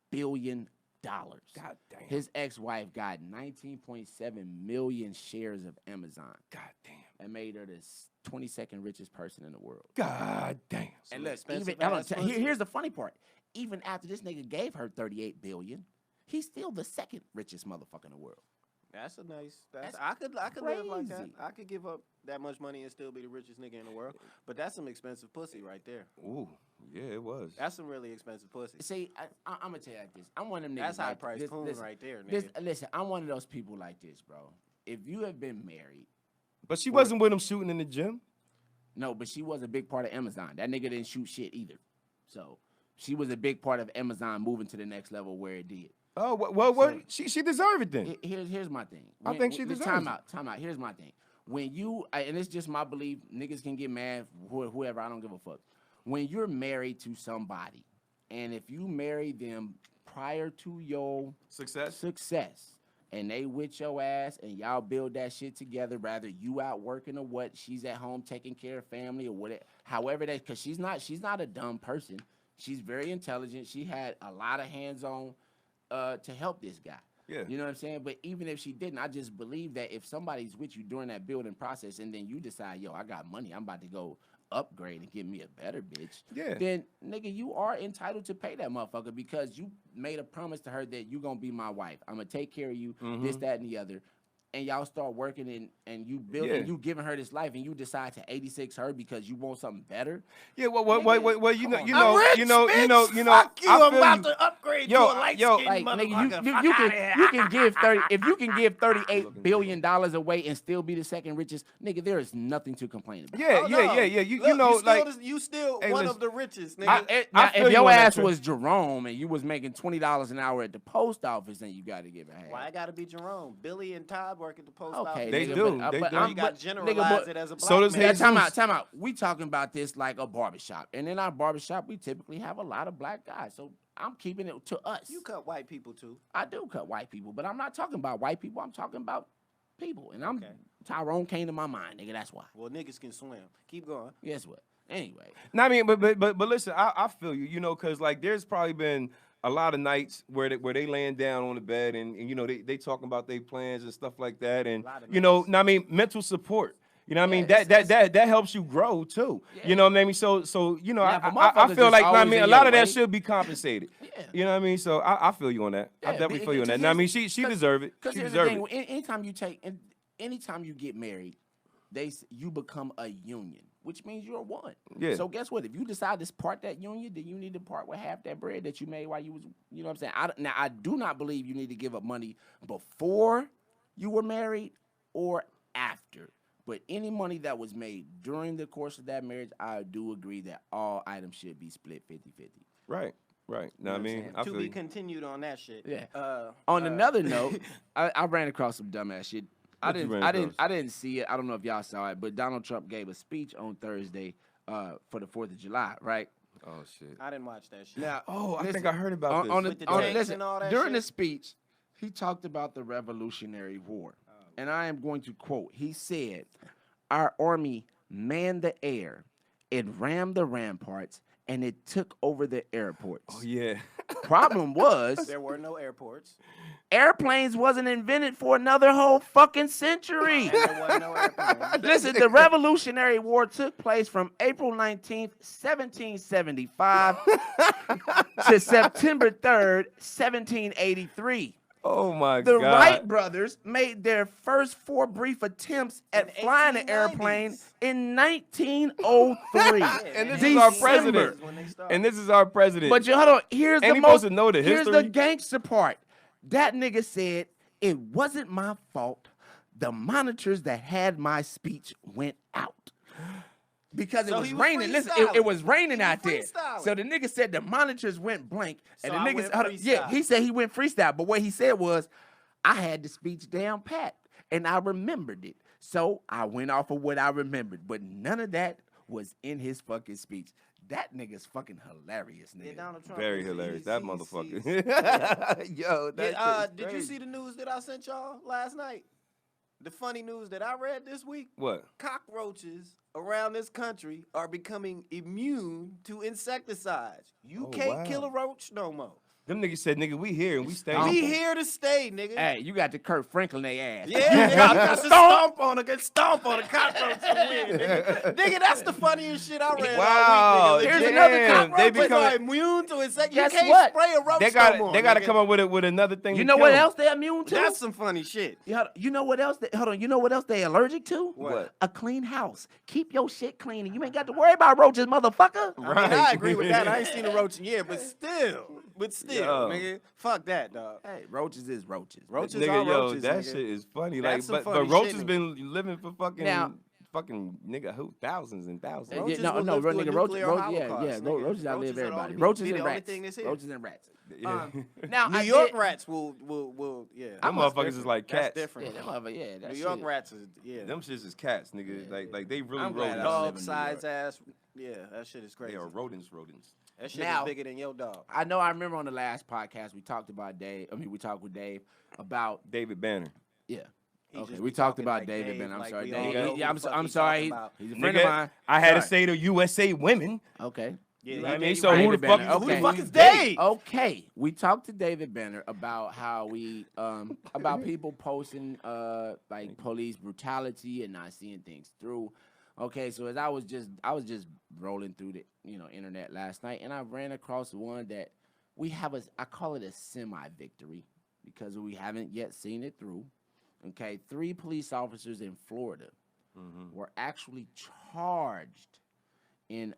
A: billion. God damn. His ex-wife got 19.7 million shares of Amazon.
B: God damn.
A: And made her the 22nd richest person in the world.
B: God damn.
A: And look, here's the funny part. Even after this nigga gave her $38 billion, he's still the second richest motherfucker in the world.
C: That's a nice. I could live like that. I could give up that much money and still be the richest nigga in the world. But that's some expensive pussy right there.
B: Ooh, yeah, it was.
C: That's some really expensive pussy.
A: See, I'm gonna tell you like this. I'm one of them niggas.
C: That's high price coon right there, nigga.
A: Listen, I'm one of those people like this, bro. If you have been married,
B: but she wasn't with him shooting in the gym.
A: No, but she was a big part of Amazon. That nigga didn't shoot shit either. So she was a big part of Amazon moving to the next level where it did.
B: Oh, well, she deserved it then.
A: Here's my thing.
B: I think she deserves it.
A: Time out. Here's my thing. When you, and it's just my belief, niggas can get mad, whoever, I don't give a fuck. When you're married to somebody, and if you marry them prior to your success, and they with your ass, and y'all build that shit together, rather you out working or what, she's at home taking care of family or whatever, however that, because she's not a dumb person. She's very intelligent. She had a lot of hands-on to help this guy.
B: Yeah.
A: You know what I'm saying? But even if she didn't, I just believe that if somebody's with you during that building process and then you decide, yo, I got money, I'm about to go upgrade and get me a better bitch, then, nigga, you are entitled to pay that motherfucker because you made a promise to her that you going to be my wife. I'm going to take care of you, this, that, and the other. And y'all start working and you building, you giving her this life, and you decide to 86 her because you want something better.
B: Yeah, well, you know,
C: Fuck you, I'm about to upgrade to a light-skinned
A: like,
C: motherfucker.
A: Nigga, you can give 30. If you can give $38 billion away and still be the second richest, nigga, there is nothing to complain about.
B: Yeah. You know,
C: you still one of the richest,
A: nigga. If your ass was Jerome and you was making $20 an hour at the post office, then you got to give it half.
C: Why I got to be Jerome? Billy and Todd work at the post office.
B: They do.
C: You got generalize it as a black
B: man.
A: Time out. We talking about this like a barbershop. And in our barbershop, we typically have a lot of black guys. So I'm keeping it to us.
C: You cut white people too.
A: I do cut white people, but I'm not talking about white people. I'm talking about people. And Tyrone came to my mind, nigga. That's why.
C: Well, niggas can swim. Keep going.
A: Guess what? Anyway.
B: No, I mean, but listen, I feel you, you know, because like there's probably been a lot of nights where they laying down on the bed and you know they talking about their plans and stuff like that, and you know, I mean, mental support. You know what I mean? That helps you grow too. Yeah. You know what I mean? So you know, I feel like I mean a lot of that should be compensated. You know what I mean? So I feel you on that. I definitely feel you on that. Now, I mean, she deserve it. She deserve it.
A: Anytime you get married, you become a union, which means you're one.
B: Yeah.
A: So guess what? If you decide to part that union, then you need to part with half that bread that you made while you was, you know what I'm saying? I do not believe you need to give up money before you were married or after. But any money that was made during the course of that marriage, I do agree that all items should be split 50-50.
B: Right. Now, I mean,
C: to be continued on that shit.
A: Yeah. On another note, I ran across some dumbass shit. I didn't see it. I don't know if y'all saw it, but Donald Trump gave a speech on Thursday for the 4th of July, right?
B: Oh shit.
C: I didn't watch that shit.
A: Now,
B: I think I heard about this.
A: During the speech, he talked about the Revolutionary War. And I am going to quote. He said, "Our army manned the air, it rammed the ramparts, and it took over the airports."
B: Oh yeah.
A: Problem was
C: there were no airports.
A: Airplanes wasn't invented for another whole fucking century.
C: There was no airplanes.
A: Listen, the Revolutionary War took place from April 19th, 1775 to September 3rd, 1783.
B: Oh my God.
A: The Wright brothers made their first 4 brief attempts at flying an airplane in 1903.
B: And this is our president. But
A: hold on, here's
B: the
A: most
B: know the history.
A: Here's the gangster part. That nigga said It wasn't my fault. The monitors that had my speech went out. Because it was raining. Listen, it was raining out there. So the nigga said the monitors went blank. And the nigga he said he went freestyle. But what he said was, I had the speech down pat. And I remembered it. So I went off of what I remembered. But none of that was in his fucking speech. That nigga's fucking hilarious, nigga.
C: Donald Trump
B: Very hilarious. That motherfucker.
C: Yo, did you see the news that I sent y'all last night? The funny news that I read this week?
B: What?
C: Cockroaches around this country are becoming immune to insecticides. You can't kill a roach no more.
B: Them niggas said, nigga, we here and we stay.
C: We here to stay, nigga.
A: Hey, you got to Kurt Franklin their ass.
C: Yeah, nigga, I got to stomp on a cockroach to win, nigga. Nigga, that's the funniest shit I read all week, nigga.
A: Here's another cockroach.
C: They are immune to insects. You
A: Guess
C: can't
A: what?
C: spray a roach no more.
B: They got to come up with another thing.
A: You know what else they're immune to?
C: That's some funny shit.
A: You know what else? You know what else they allergic to?
C: What?
A: A clean house. Keep your shit clean, and you ain't got to worry about roaches, motherfucker.
C: I mean, I agree with that. I ain't seen a roach in years, but still, nigga, fuck that, dog.
A: Hey, roaches is roaches.
C: Roaches
B: nigga,
C: are roaches,
B: that
C: nigga.
B: shit is funny.
C: That's
B: Like, but roaches been living for fucking nigga who thousands and thousands.
C: Roaches
A: no,
C: will live
A: nigga,
C: through a nuclear holocaust, nigga.
A: roaches outlive
C: Roaches are
A: everybody.
C: the
A: Roaches
C: only
A: and rats.
C: thing that's here.
A: Roaches and rats.
B: Yeah.
A: Now,
C: New York rats will, yeah.
B: Them motherfuckers is like cats.
C: That's different.
A: That
C: New York rats is,
B: Them shits is cats, nigga. Like they really
A: I'm glad
B: rodents.
A: I
C: dog
A: live in New
C: size
A: York.
C: ass. Yeah, that shit is crazy.
B: They are rodents.
C: That shit
A: Now-
C: is bigger than your dog.
A: I know. I remember on the last podcast we talked about Dave. I mean, we talked with Dave about
B: David Banner.
A: Okay, we talked about David Ben. I'm sorry, Dave.
C: Yeah,
A: I'm sorry. He's a friend of mine.
B: I had to say to USA women.
A: Okay.
C: Yeah,
B: You know what I
C: he
B: mean?
C: gave
B: So
C: you
B: who the fuck?
A: Banner.
C: Who the
A: Okay.
C: fuck is Dave?
A: Okay, we talked to David Banner about how we about people posting like police brutality and not seeing things through. Okay, so as I was just rolling through the internet last night, and I ran across one that we have I call it a semi-victory because we haven't yet seen it through. Okay, 3 police officers in Florida were actually charged in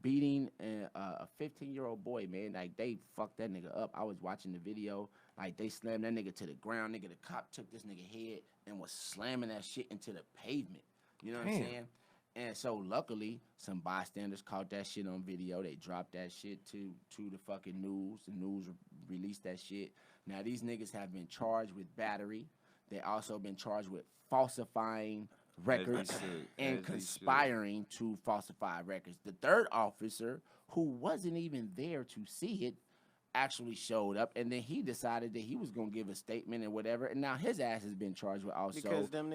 A: beating a 15-year-old boy, man. Like, they fucked that nigga up. I was watching the video. Like, they slammed that nigga to the ground. Nigga, the cop took this nigga head and was slamming that shit into the pavement. You know what I'm saying? And so, luckily, some bystanders caught that shit on video. They dropped that shit to the fucking news. The news released that shit. Now, these niggas have been charged with battery. They also been charged with falsifying records and conspiring to falsify records. The third officer, who wasn't even there to see it, actually showed up, and then he decided that he was going to give a statement and whatever, and now his ass has been charged with also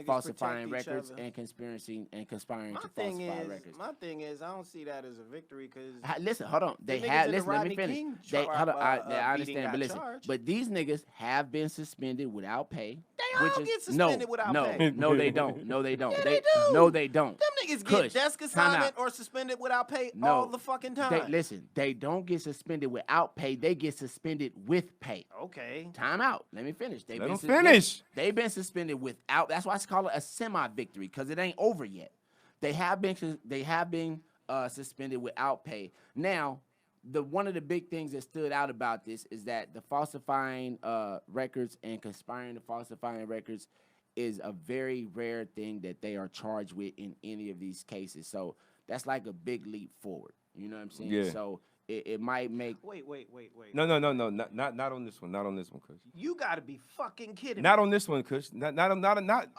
A: falsifying records and conspiring to falsify records.
C: My thing is, I don't see that as a victory because
A: listen, hold on. They have listen. Let me finish. I understand, but listen. But these niggas have been suspended without pay.
C: They all get suspended without pay.
A: No, they don't. No, they don't.
C: Yeah, they do.
A: No, they don't.
C: Them niggas get desk assignment or suspended without pay all the fucking time.
A: Listen, they don't get suspended without pay. They get suspended with pay.
C: Okay.
A: Time out. Let me finish.
B: Let them finish.
A: They've been suspended without. That's why I call it a semi-victory because it ain't over yet. They have been suspended without pay. Now, one of the big things that stood out about this is that the falsifying records and conspiring to falsifying records is a very rare thing that they are charged with in any of these cases. So that's like a big leap forward. You know what I'm saying?
B: Yeah.
A: So it might make.
C: Wait.
B: No. Not on this one. Not on this one, Kush.
C: You gotta be fucking kidding
B: Not
C: me.
B: on this one, Kush. Not.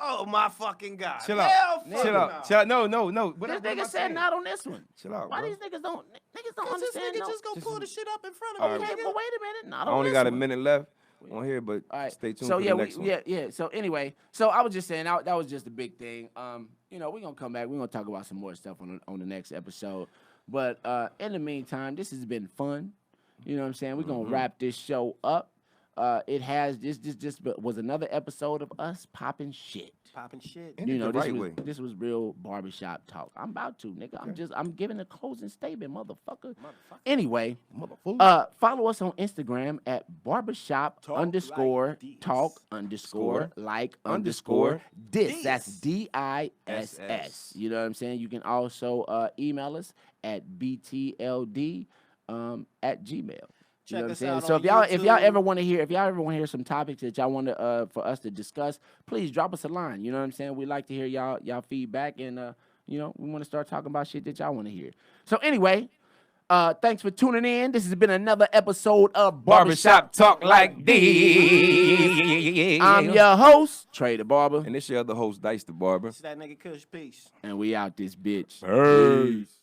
C: Oh my fucking God.
B: Chill out. Chill out. No.
A: This nigga said not on this one.
B: Chill out.
A: Why
B: bro.
A: these niggas don't understand?
C: This nigga just go pull the shit up in front of me.
A: Okay, but wait a minute. Not
B: I
A: on
B: only
A: this
B: got a
A: one.
B: minute left on here, but
A: All right.
B: stay tuned
A: So
B: for
A: yeah,
B: the next one.
A: yeah. So anyway, so I was just saying that was just a big thing. We're gonna come back. We're gonna talk about some more stuff on the next episode. But in the meantime, this has been fun. You know what I'm saying? We're gonna wrap this show up. It has this was another episode of us popping shit.
C: Popping shit.
B: You know,
A: This was real barbershop talk. I'm about to, nigga. Okay. I'm giving a closing statement, motherfucker. Anyway, follow us on Instagram at barbershop _talk _ dis. That's DISS. You know what I'm saying? You can also email us at btld @gmail. You know what I'm
C: us
A: saying?
C: out
A: So
C: on
A: if y'all
C: YouTube.
A: ever want to hear some topics that y'all want to for us to discuss, please drop us a line. You know what I'm saying? We like to hear y'all feedback, and we want to start talking about shit that y'all want to hear. So anyway, thanks for tuning in. This has been another episode of
B: Barbershop Talk Like this.
A: I'm your host, Trey the Barber,
B: And this your other host, Dicethebarber.
C: It's that nigga Kush. Peace.
A: and we out this bitch.
B: Peace.